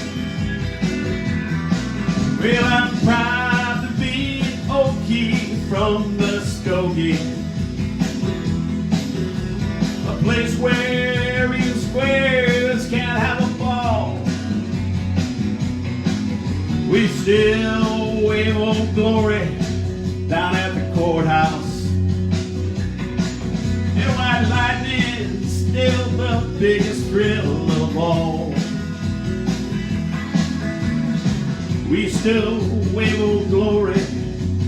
Well, I'm proud to be an Okie from Muskogee, a place where in squares can't have a ball. We still wave Old Glory down at the courthouse. And white lightning's still the biggest thrill of all. We still wave Old Glory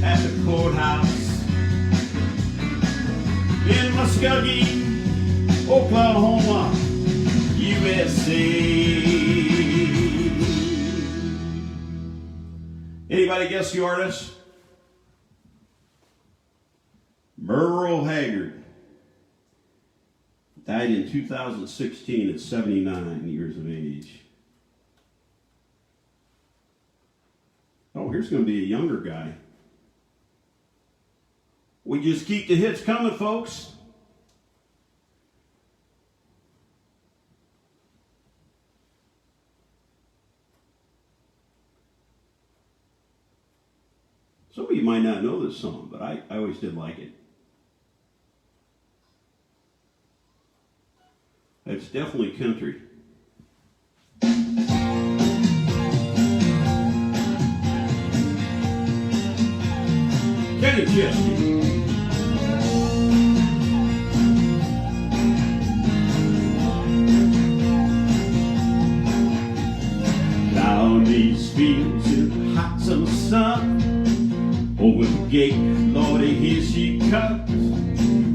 at the courthouse. In Muskogee, Oklahoma, USA. Anybody guess the artist? Merle Haggard. Died in 2016 at 79 years of age. Oh, here's going to be a younger guy. We just keep the hits coming, folks. Some of you might not know this song, but I always did like it. It's definitely country. Kenny Chesney. Down these fields in the hot summer sun, over the gate, Lordy, here she comes.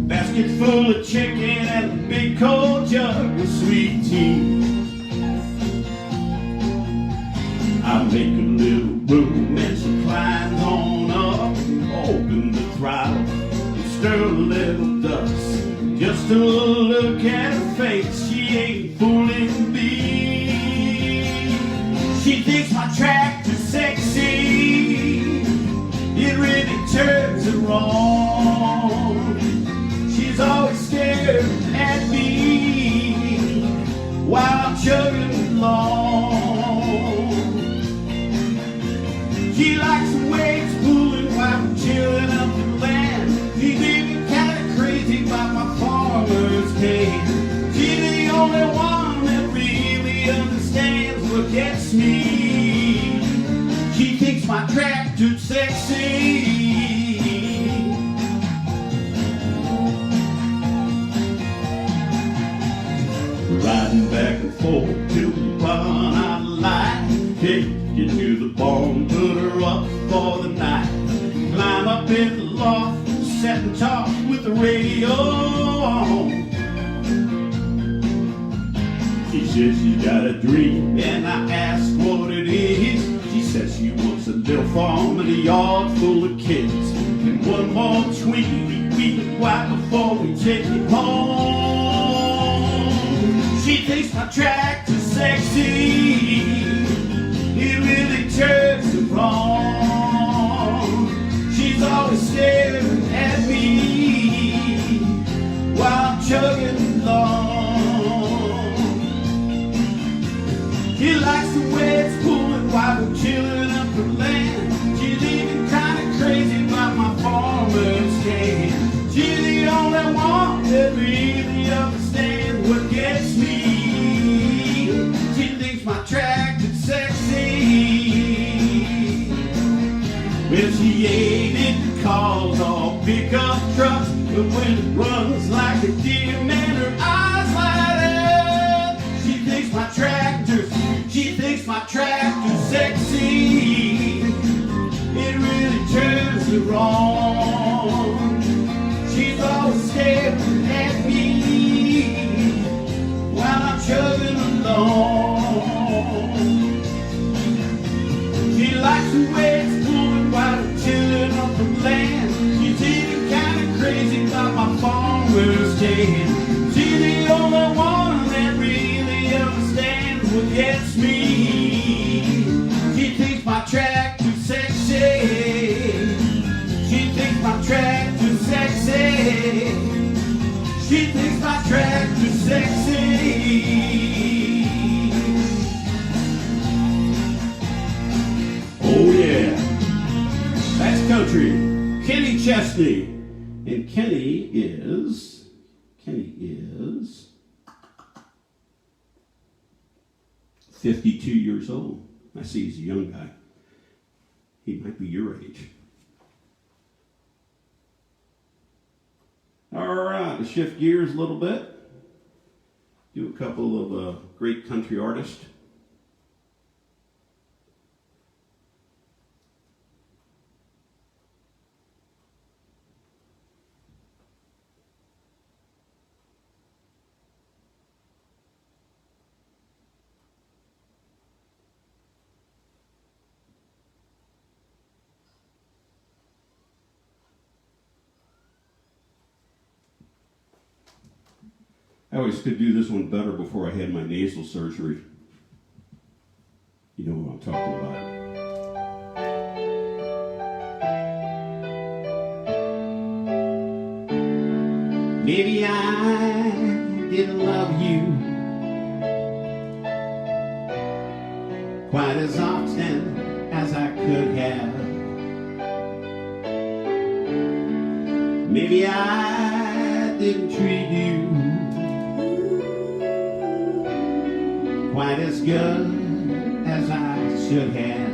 Basket full of chicken and a big cold jug of sweet tea. I make a little room and she climbs on up. Open the throttle and stir a little dust. Just to look at her face, she ain't fooling me. She thinks my tractor's sexy. It really turns her on. She's always staring at me while I'm chugging along. She likes the way it's pulling while I'm chilling up in land. She's even kind of crazy about my farmer's cane. She's the only one that really understands what gets me. She thinks my tractor's sexy. Riding back and forth to the barn I like. Take you to the barn, put her up for the night. Climb up in the loft, sit and talk with the radio on. She says she got a dream, and I ask what it is. She says she wants a little farm and a yard full of kids, and one more tweety week right before we take it home. She thinks my tractor's sexy. It really turns her on. She's always staring at me while I'm chugging along. She likes the way it's pulling while we're chilling up her land. She's even kind of crazy about my farmer's cane. She's the only one that really understands what gets me. She thinks my tractor's sexy. Well, she ain't into cars or pickup trucks, but when it runs like a deer, man, her eyes light up. She thinks my tractor's sexy. It really turns her on. She's always staring at me while I'm chugging along. She likes the way it's pulling while I'm chilling up the land. She's even kind of crazy about my farmer's cane. She's the only one that really understands what gets me. She thinks my tractor's sexy. She thinks my tractor's sexy. She thinks my tractor's sexy. Oh yeah, that's country. Kenny Chesney. And Kenny is 52 years old. I see he's a young guy. He might be your age. All right, to shift gears a little bit, do a couple of great country artists. I always could do this one better before I had my nasal surgery. You know what I'm talking about. Maybe I didn't love you quite as often as I could have. Maybe I didn't treat you quite as good as I should have.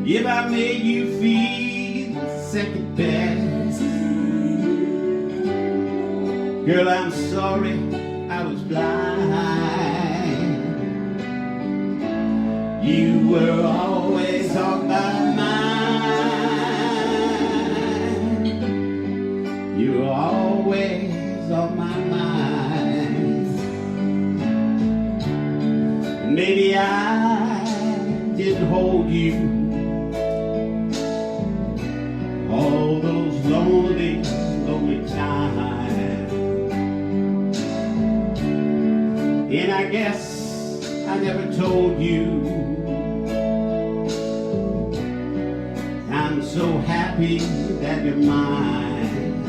If I made you feel second best, girl, I'm sorry I was blind. You were always on my mind. You were always on my mind. Maybe I didn't hold you all those lonely, lonely times. And I guess I never told you I'm so happy that you're mine.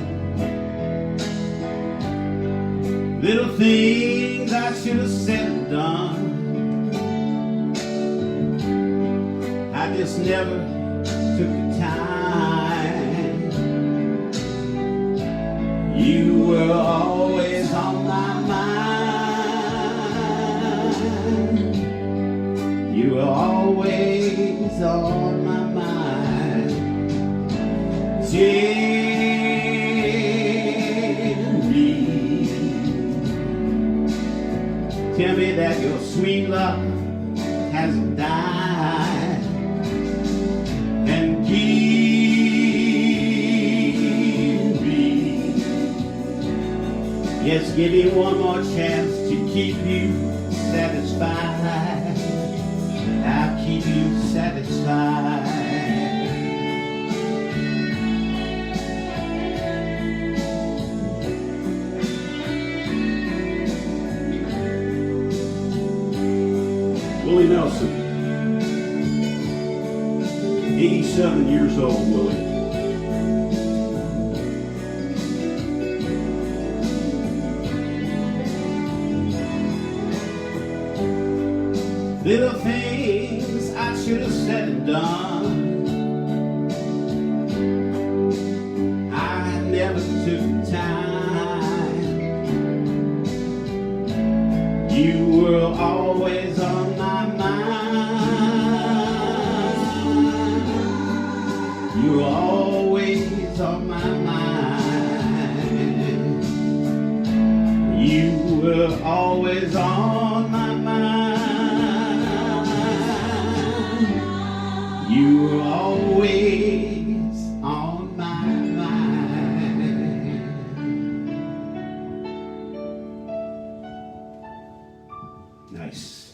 Little things I should have said and done, I just never took the time. You were always on my mind. You were always on my mind. Tell me that your sweet love hasn't died, and give me, yes, give me one more chance to keep you satisfied. I'll keep you satisfied. Willie Nelson, 87 years old, Willie. Little things I should have said and done, I never took time. You were always on my mind. You were always on my mind. You were always on my mind. You were always on my mind. Nice.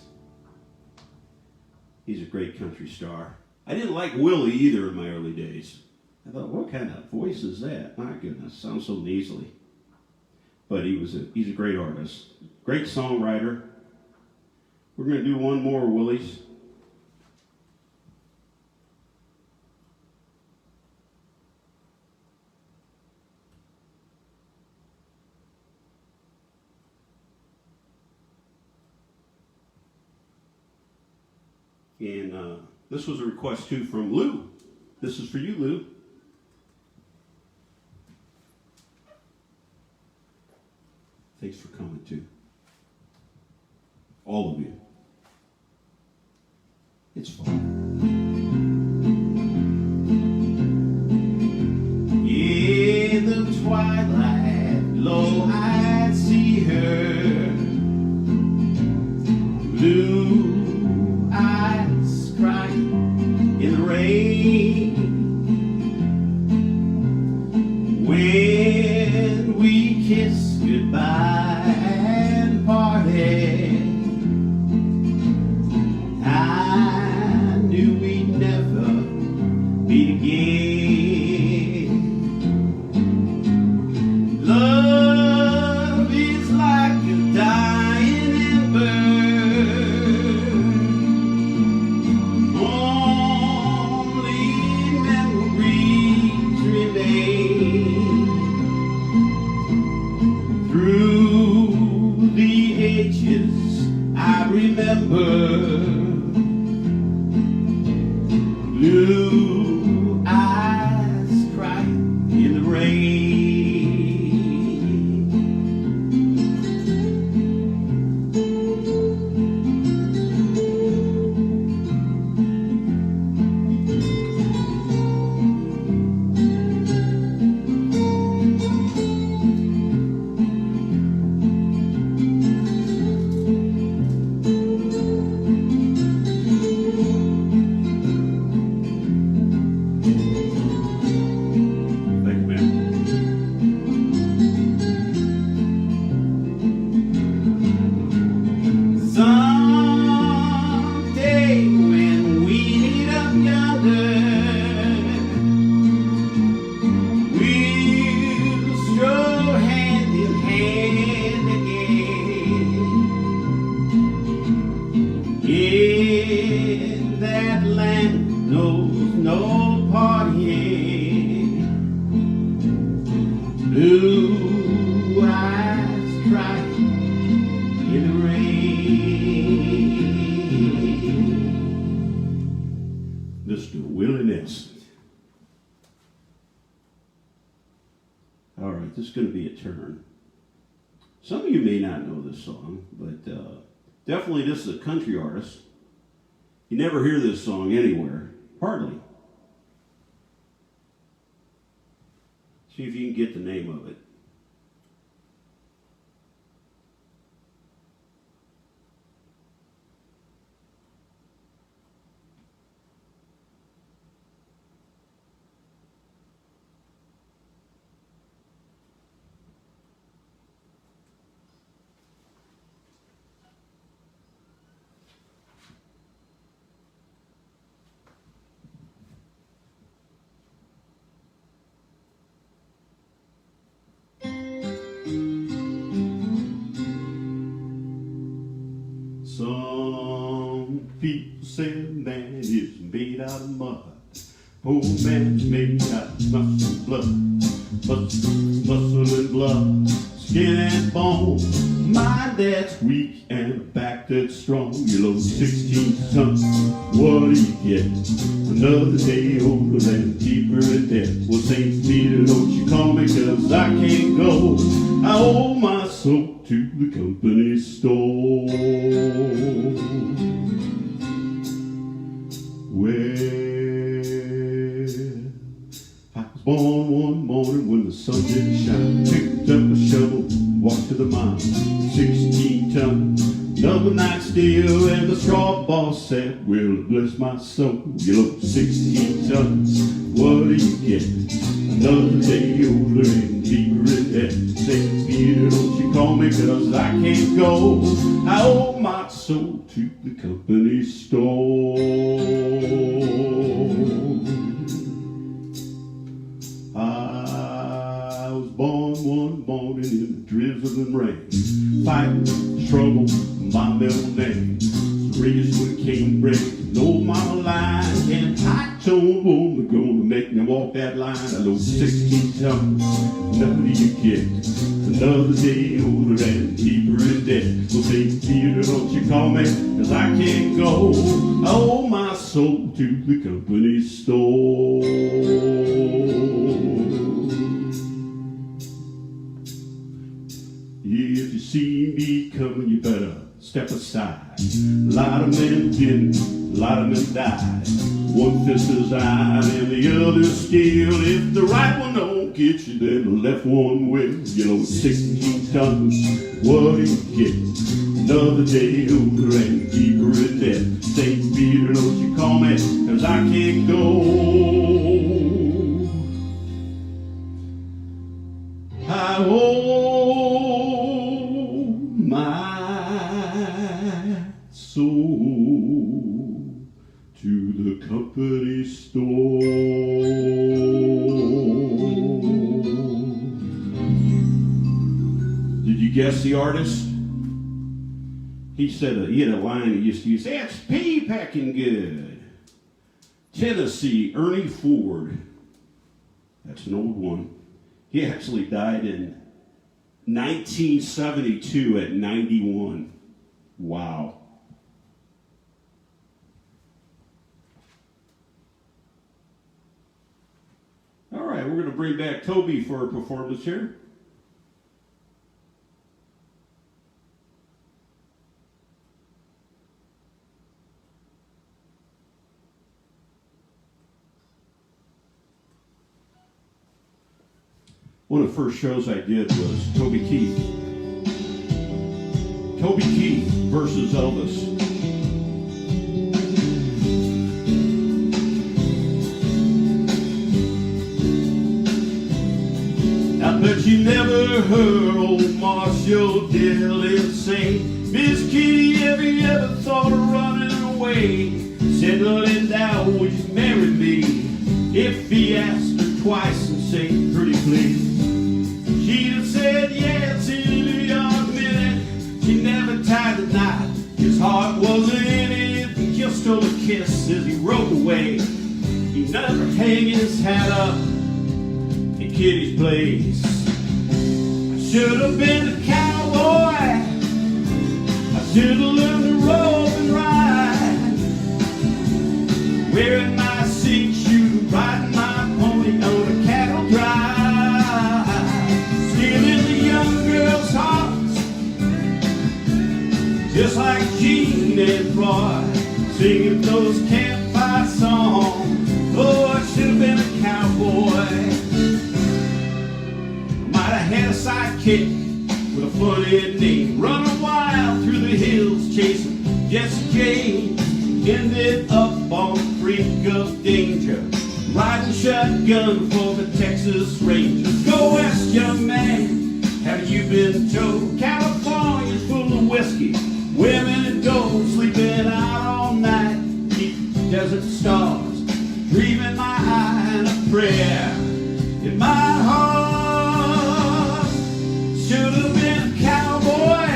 He's a great country star. I didn't like Willie either in my early days. I thought, what kind of voice is that? My goodness, sounds so nasally. But he's a great artist, great songwriter. We're going to do one more Willie's. And this was a request too from Lou. This is for you, Lou. Thanks for coming too. All of you. It's fun. In the twilight, low I see her. Blue eyes crying in the rain. When we kiss goodbye and parted, I knew we'd never meet again. Love is like a dying ember, only memories remain. Blue eyes crying in the rain. Mr. Willie Nelson. All right, this is going to be a turn. Some of you may not know this song, but definitely this is a country artist. You never hear this song anywhere, hardly. See if you can get the name of it. Some people say man is made out of mud. Poor man's made out of muscle and blood. Muscle and blood, skin and bone. Mind that's weak and a back that's strong. You load 16 tons, what do you get? Another day older and deeper in debt. Well, St. Peter, don't you call me, 'cause I can't go. I owe my soul to the company store. Well, I was born one morning when the sun didn't shine. Picked up a shovel, walked to the mine. 16 tons, another night still, and the straw boss said, well, bless my soul, you look 16 tons, what do you get? Another day older and deeper in debt. St. Peter, don't you call me, 'cause I can't go. I owe my soul to the company store. I was born one morning in the drizzling rain, fighting, struggle, my middle name. Raised with canebrake, no mama line, and high-toned woman gonna make me walk that line. I load 16 tons, nothing do you get? Another day older and deeper in debt. Well, St. Peter, don't you call me, 'cause I can't go. I owe my soul to the company store. If you see me coming, you better step aside. A lot of men didn't, a lot of men died. One fist is eyed and the other still. If the right one don't get you, then the left one will. You know, 16 tons, what do you get? Another day older and deeper in debt. St. Peter, don't you call me, 'cause I can't go. I owe my soul to the company store. Did you guess the artist? He said he had a line he used to use. It's pea packing good. Tennessee, Ernie Ford. That's an old one. He actually died in 1972 at 91. Wow. All right, we're going to bring back Toby for a performance here. One of the first shows I did was Toby Keith. Toby Keith versus Elvis. I bet you never heard old Marshall Dillon say, Miss Kitty, have you ever thought of running away? Settling down, would you marry me? If he asked her twice and say, pretty please. She'd have said yes in a young minute. She never tied the knot. His heart wasn't in it. He kissed her a kiss as he rode away. He never hang his hat up in Kitty's place. Should have been a cowboy. I should have learned to rope and ride. Wearing my 6-shooter, riding my pony on a cattle drive. Stealing the young girls' hearts, just like Gene and Roy, singing those campfire songs. Oh, I should have been a cowboy. Might have had a sidekick with a funny name, running wild through the hills, chasing Jesse James. Ended up on the brink of danger, riding shotgun for the Texas Rangers. Go west, young man, have you been told? California's full of whiskey, women and gold, sleeping out all night, keep desert stars, dreaming my eye and a prayer in my heart. Should have been a cowboy,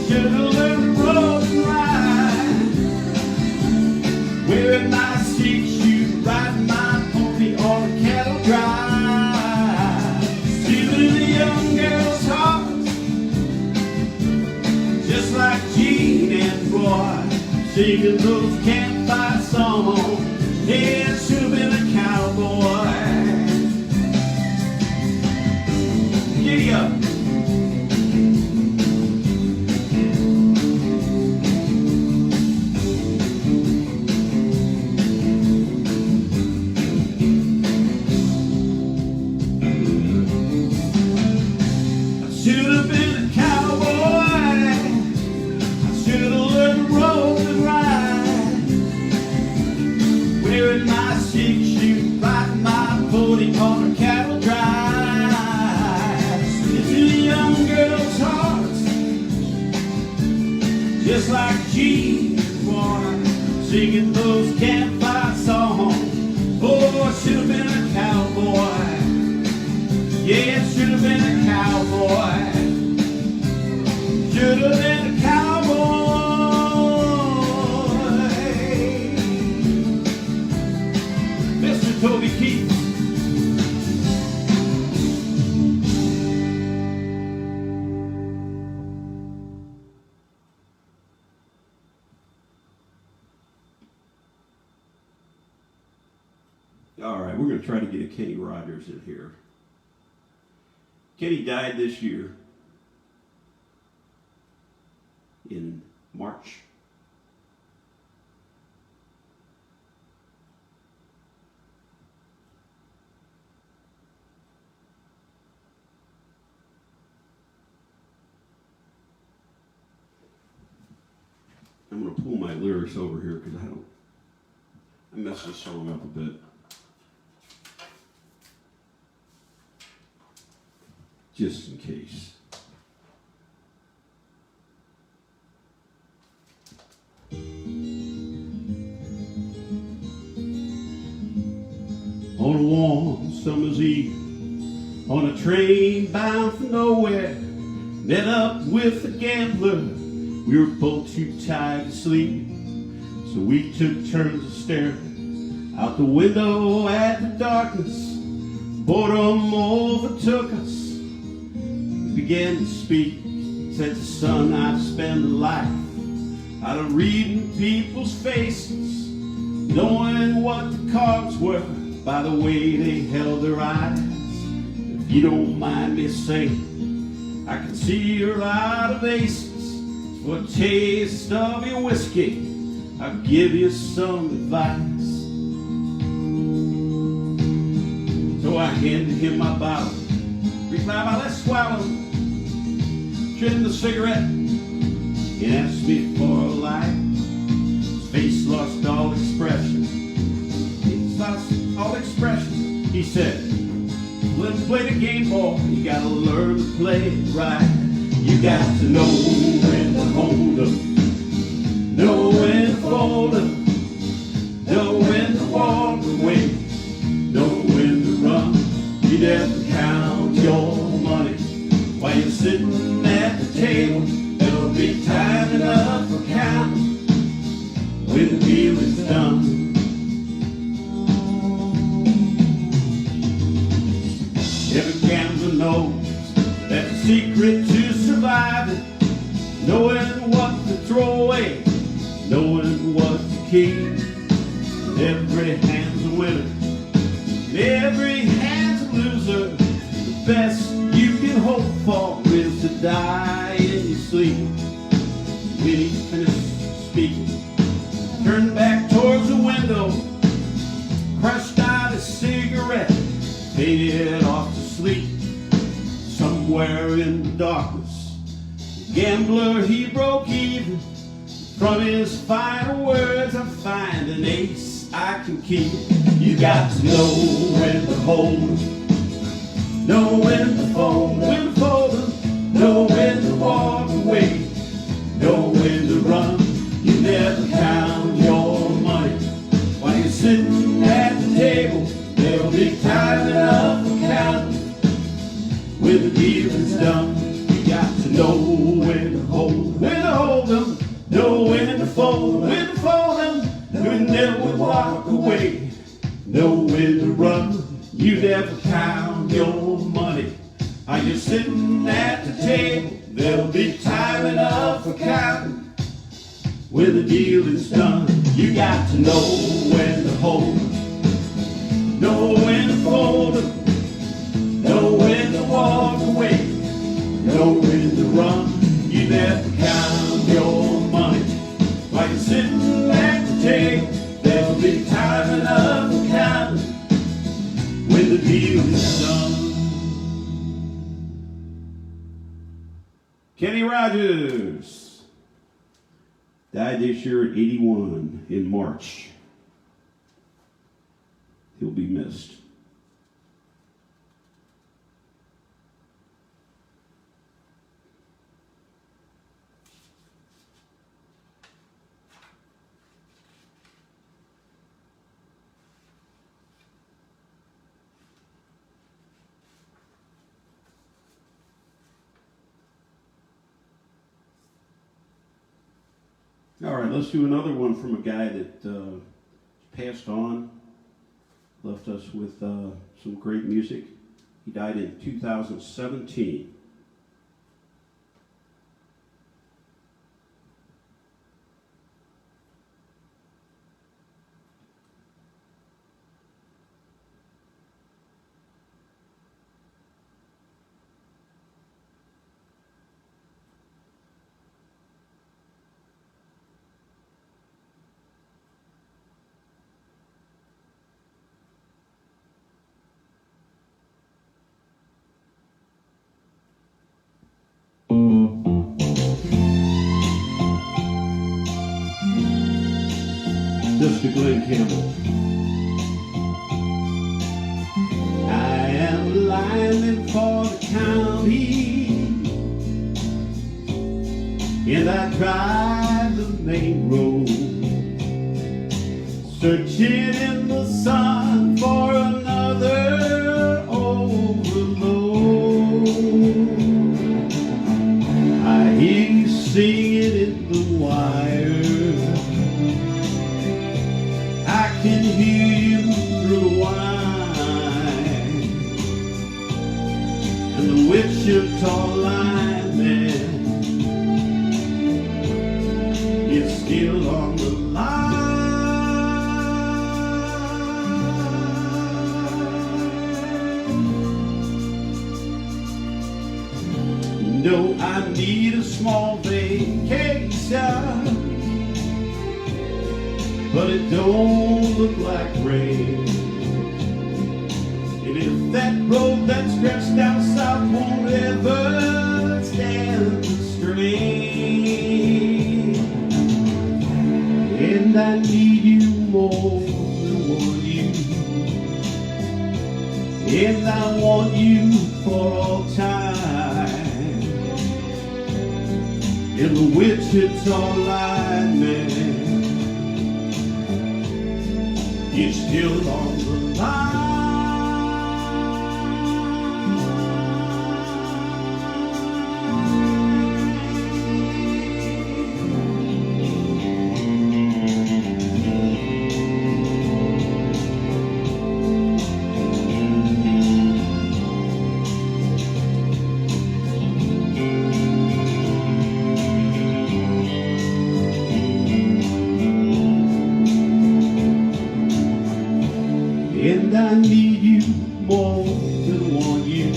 should have learned to rope and ride. Wearing my 6-shooter, riding my pony on a cattle drive. Stealing the young girls' hearts, just like Gene and Roy, singing those campfire songs. Yeah, I should have been a cowboy. Giddy up. I should have been a cowboy. I should have learned to rope and ride. Wearing my 6-shooter, riding my pony on a cattle drive. Into the young girls' hearts, just like Gene and Roy, singing those campfire songs. Oh, I should have been a cowboy. Yeah, I should have been a cowboy. Should have been a cowboy. Mr. Toby Keith. All right, we're going to try to get a Kenny Rogers in here. Kenny died this year in March. I'm going to pull my lyrics over here because I messed this song up a bit. Just in case. On a warm summer's eve, on a train bound for nowhere, met up with a gambler. We were both too tired to sleep, so we took turns of staring out the window at the darkness. Boredom overtook us. We began to speak. Said, son, I've spent a life out of reading people's faces, knowing what the cards were by the way they held their eyes. If you don't mind me saying, I can see you're out of aces. For a taste of your whiskey, I'll give you some advice. So I handed him my bottle. Reached my mouth, let's swallow. Trimmed the cigarette. He asked me for a light. His face lost all expression. He lost all expression. He said, let's play the game, boy. You gotta learn to play it right. You got to know when to hold up, know when to fold up, know when to walk away, know when to run. You never count your money while you're sitting at the table. There'll be time enough for counting when the deal is done. Every gambler knows secret to surviving, knowing what to throw away, knowing what to keep. Every hand's a winner, and every hand's a loser. The best you can hope for is to die in your sleep. When he finished speaking, turned back towards the window, crushed out a cigarette, faded off to sleep. Somewhere in the darkness, the gambler, he broke even. From his final words, I find an ace I can keep. You got to know when to hold 'em, know when to fold, when to fold 'em, know when to walk away, know when to run. You never count your money while you're sitting at the table. There'll be time enough for counting when the deal is done. You got to know when to hold 'em, know when to fold 'em, when never walk away, know when to run. You never count your money while you're sitting at the table. There'll be time enough for counting when the deal is done. You got to know when to hold 'em, know when to fold 'em, know when to walk away, know when to run. You never count your money while you're sitting at the table. There'll be time enough for counting when the deal is done. Kenny Rogers died this year at 81 in March. He'll be missed. All right, let's do another one from a guy that passed on, left us with some great music. He died in 2017. Mr. Glenn Campbell. I am lineman for the county, and I drive the main road, searching in the sun for another overload. I hear you singing in the wire, I can hear you through the wine, and the Wichita lineman is still on the line. No, I need a small vacation, but it don't look like rain. And if that road that stretched down south won't ever stand the strain, and I need you more than want you, and I want you for all time. And the Wichita lineman is still on the line. more than want you,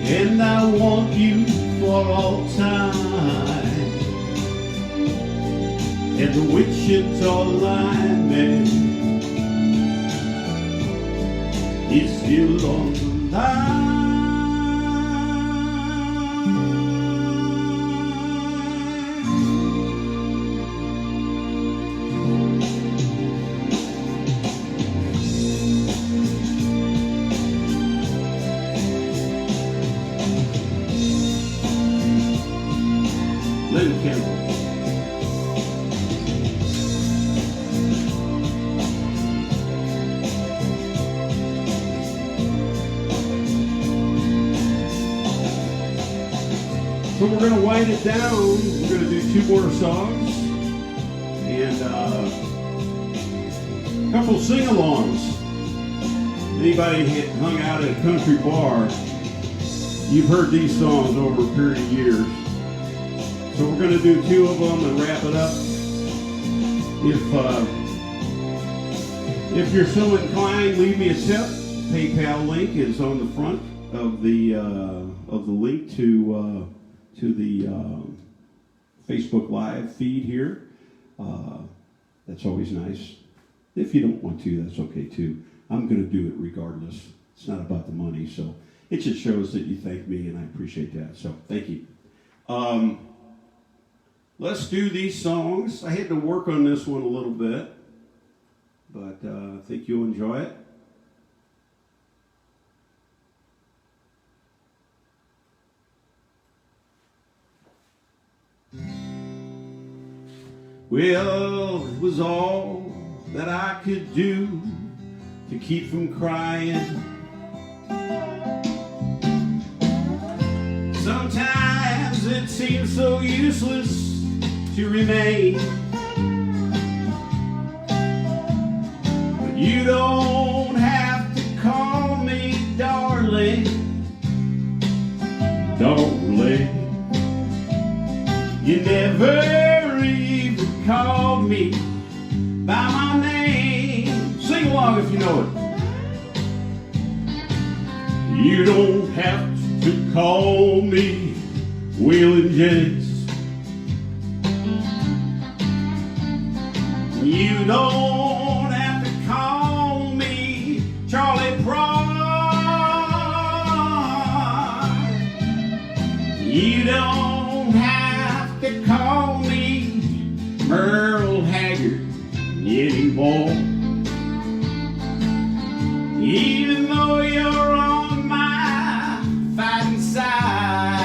and I want you for all time. And the Wichita lineman is still on the line. Lynn Campbell. So we're going to wind it down. We're going to do 2 more songs and a couple sing-alongs. Anybody hung out at a country bar, you've heard these songs over a period of years. So we're going to do 2 of them and wrap it up. If you're so inclined, leave me a tip. PayPal link is on the front of the link to the Facebook Live feed here. That's always nice. If you don't want to, that's okay too. I'm going to do it regardless. It's not about the money, so it just shows that you thank me, and I appreciate that. So thank you. Let's do these songs. I had to work on this one a little bit, but I think you'll enjoy it. Well, it was all that I could do to keep from crying. Sometimes it seems so useless to remain, but you don't have to call me darling, darling. You never even called me by my name. Sing along if you know it. You don't have to call me Waylon Jennings. You don't have to call me Charlie Pride. You don't have to call me Merle Haggard anymore. Even though you're on my fighting side,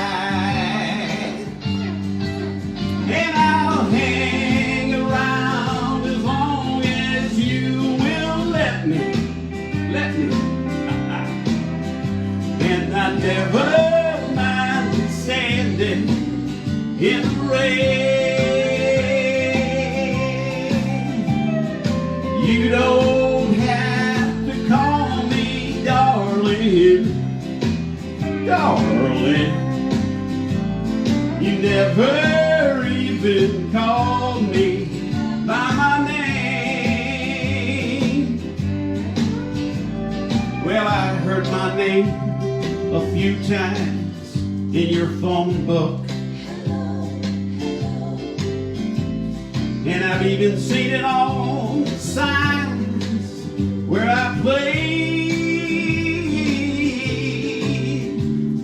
and I'll hang around as long as you will let me. And I never mind standing in the rain. You don't have to call me darling, darling. You never even called me by my name. Well, I heard my name a few times in your phone book, and I've even seen it on the signs where I played.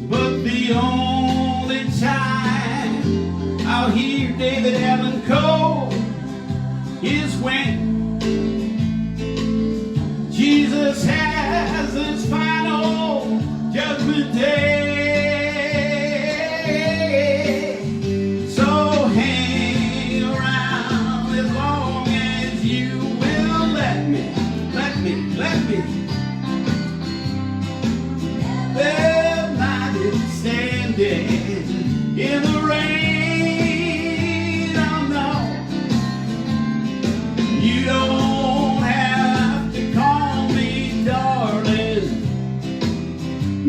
But the only time I'll hear David Allan Coe is when Jesus has his final judgment day. So hang around as long as you will let me. Well, I didn't stand in the rain. Oh no, you don't have to call me darling,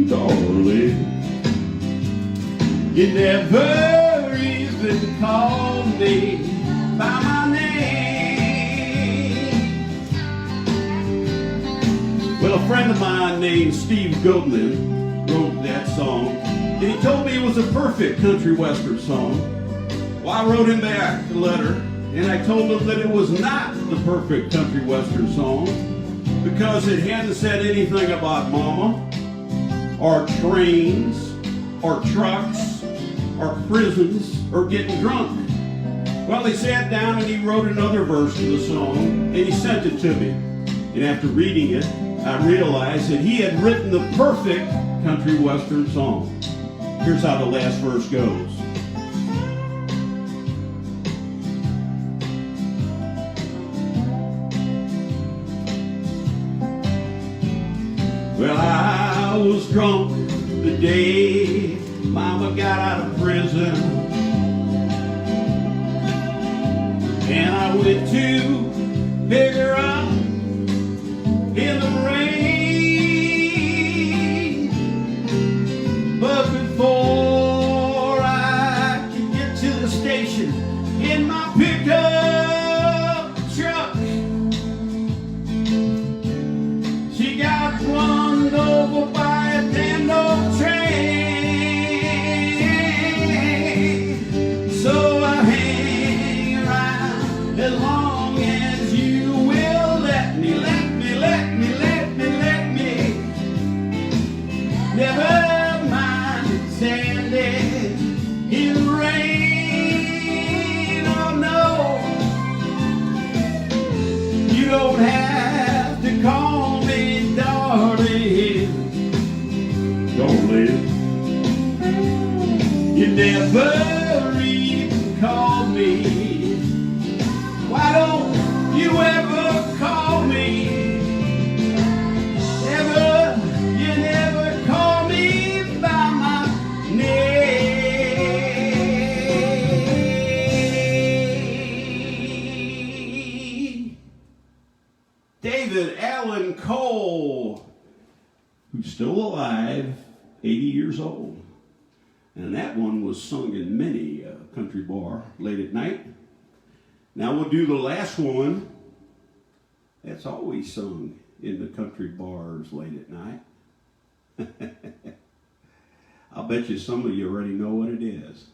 darling. You never even called me by my name. Well, a A friend of mine named Steve Goodman wrote that song, and he told me it was a perfect country western song. Well, I wrote him back a letter, and I told him that it was not the perfect country western song because it hadn't said anything about mama, or trains, or trucks, or prisons, or getting drunk. Well, he sat down and he wrote another verse of the song, and he sent it to me. And after reading it, I realized that he had written the perfect country western song. Here's how the last verse goes. Well, I was drunk the day Mama got out of prison, and I went to pick her up in the rain. But before I could get to the station in my pickup truck, she got run over by a damn old train. So I hang around as long as you will let me. Never mind standing in the rain. Oh no, you don't have to call me darling. Darling, you never even called me. Why don't you ever call me? You never call me by my name. David Allan Cole, who's still alive, 80 years old. And that one was sung in many a country bar late at night. Now we'll do the last one. That's always sung in the country bars late at night. I'll bet you some of you already know what it is.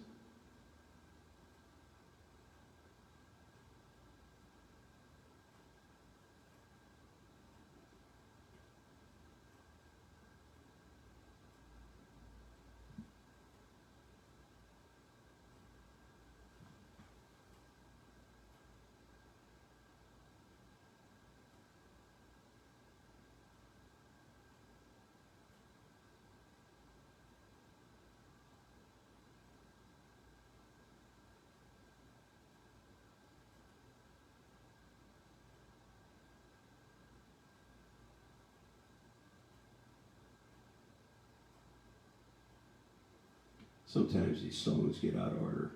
Sometimes these songs get out of order.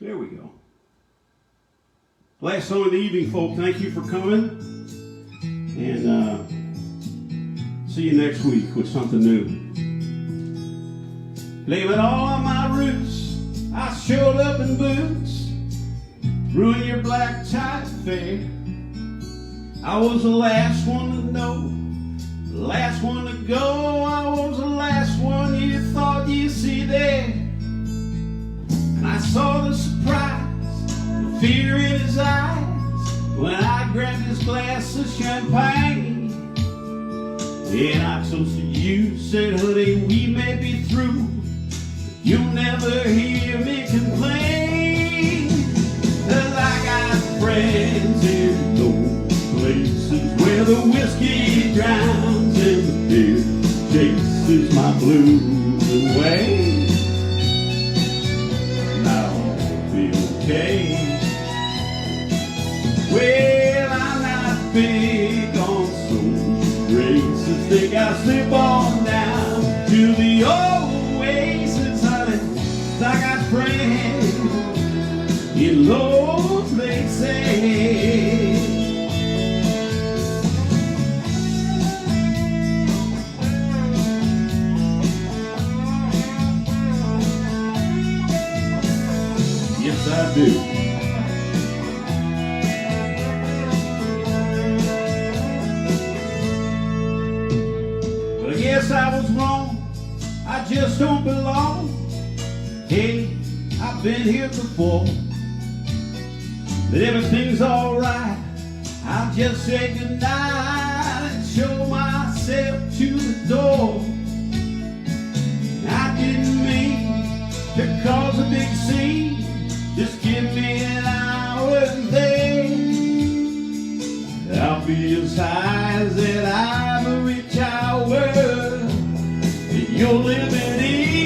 There we go. Last song of the evening, folk. Thank you for coming. And see you next week with something new. Blaming all on my roots. I showed up in boots. Ruin your black tie affair. I was the last one to know. The last one to go. I was the last one you thought you'd see there. And I saw the surprise, the fear in his eyes when I grabbed his glass of champagne. And I toasted you, said, honey, we may be through, but you'll never hear me complain. 'Cause I got friends in those places where the whiskey drowns and the beer chases my blues away. Okay. Well, I'm not big on social graces. Think I'll slip on down to the oasis, honey. I got friend in low places. Yes, I do. But I guess I was wrong. I just don't belong. Hey, I've been here before. But everything's alright. I'll just say goodnight and show myself to the door. I didn't mean to cause a big scene. Just give me an hour and then I'll be as high as that ivory tower that you're living in.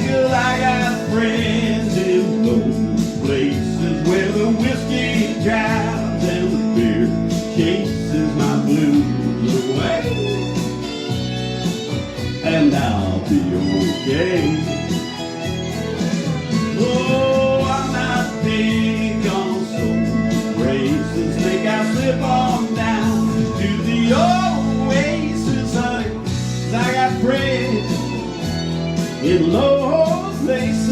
'Cause I got friends in those places where the whiskey drives and the beer chases my blues away. And I'll be okay. Oh, I'm not big on soul races. Think I'll slip on down to the oasis, honey. 'Cause I got friends in low places.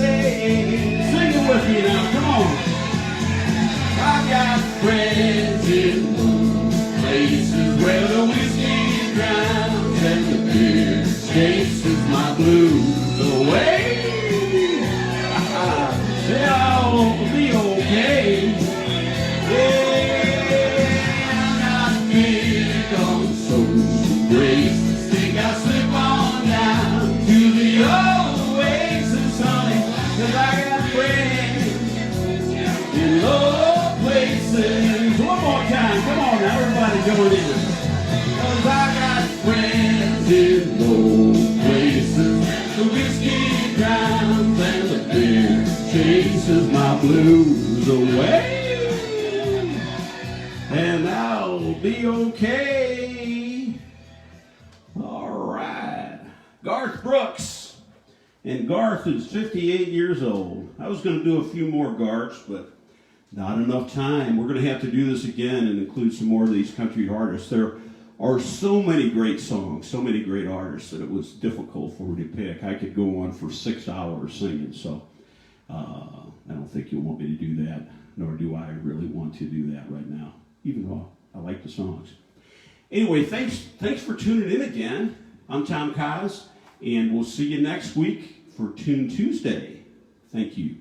Sing it with me now, come on. I got friends in low places where the whiskey drowns and the beer chases my blues away. I'll be okay. Yeah, I'm not big on soul races. Think I'll slip on down to the oasis, honey. 'Cause I got friends in low places. One more time, come on now, everybody join in. 'Cause I got friends in low places. The whiskey drowns and the beer chases my blues away, and I'll be okay. All right, Garth Brooks, and Garth is 58 years old. I was going to do a few more Garths, but not enough time. We're going to have to do this again and include some more of these country artists. There are so many great songs, so many great artists that it was difficult for me to pick. I could go on for 6 hours singing, so I don't think you'll want me to do that, nor do I really want to do that right now, even though I like the songs. Anyway, thanks for tuning in again. I'm Tom Kaz, and we'll see you next week for Tune Tuesday. Thank you.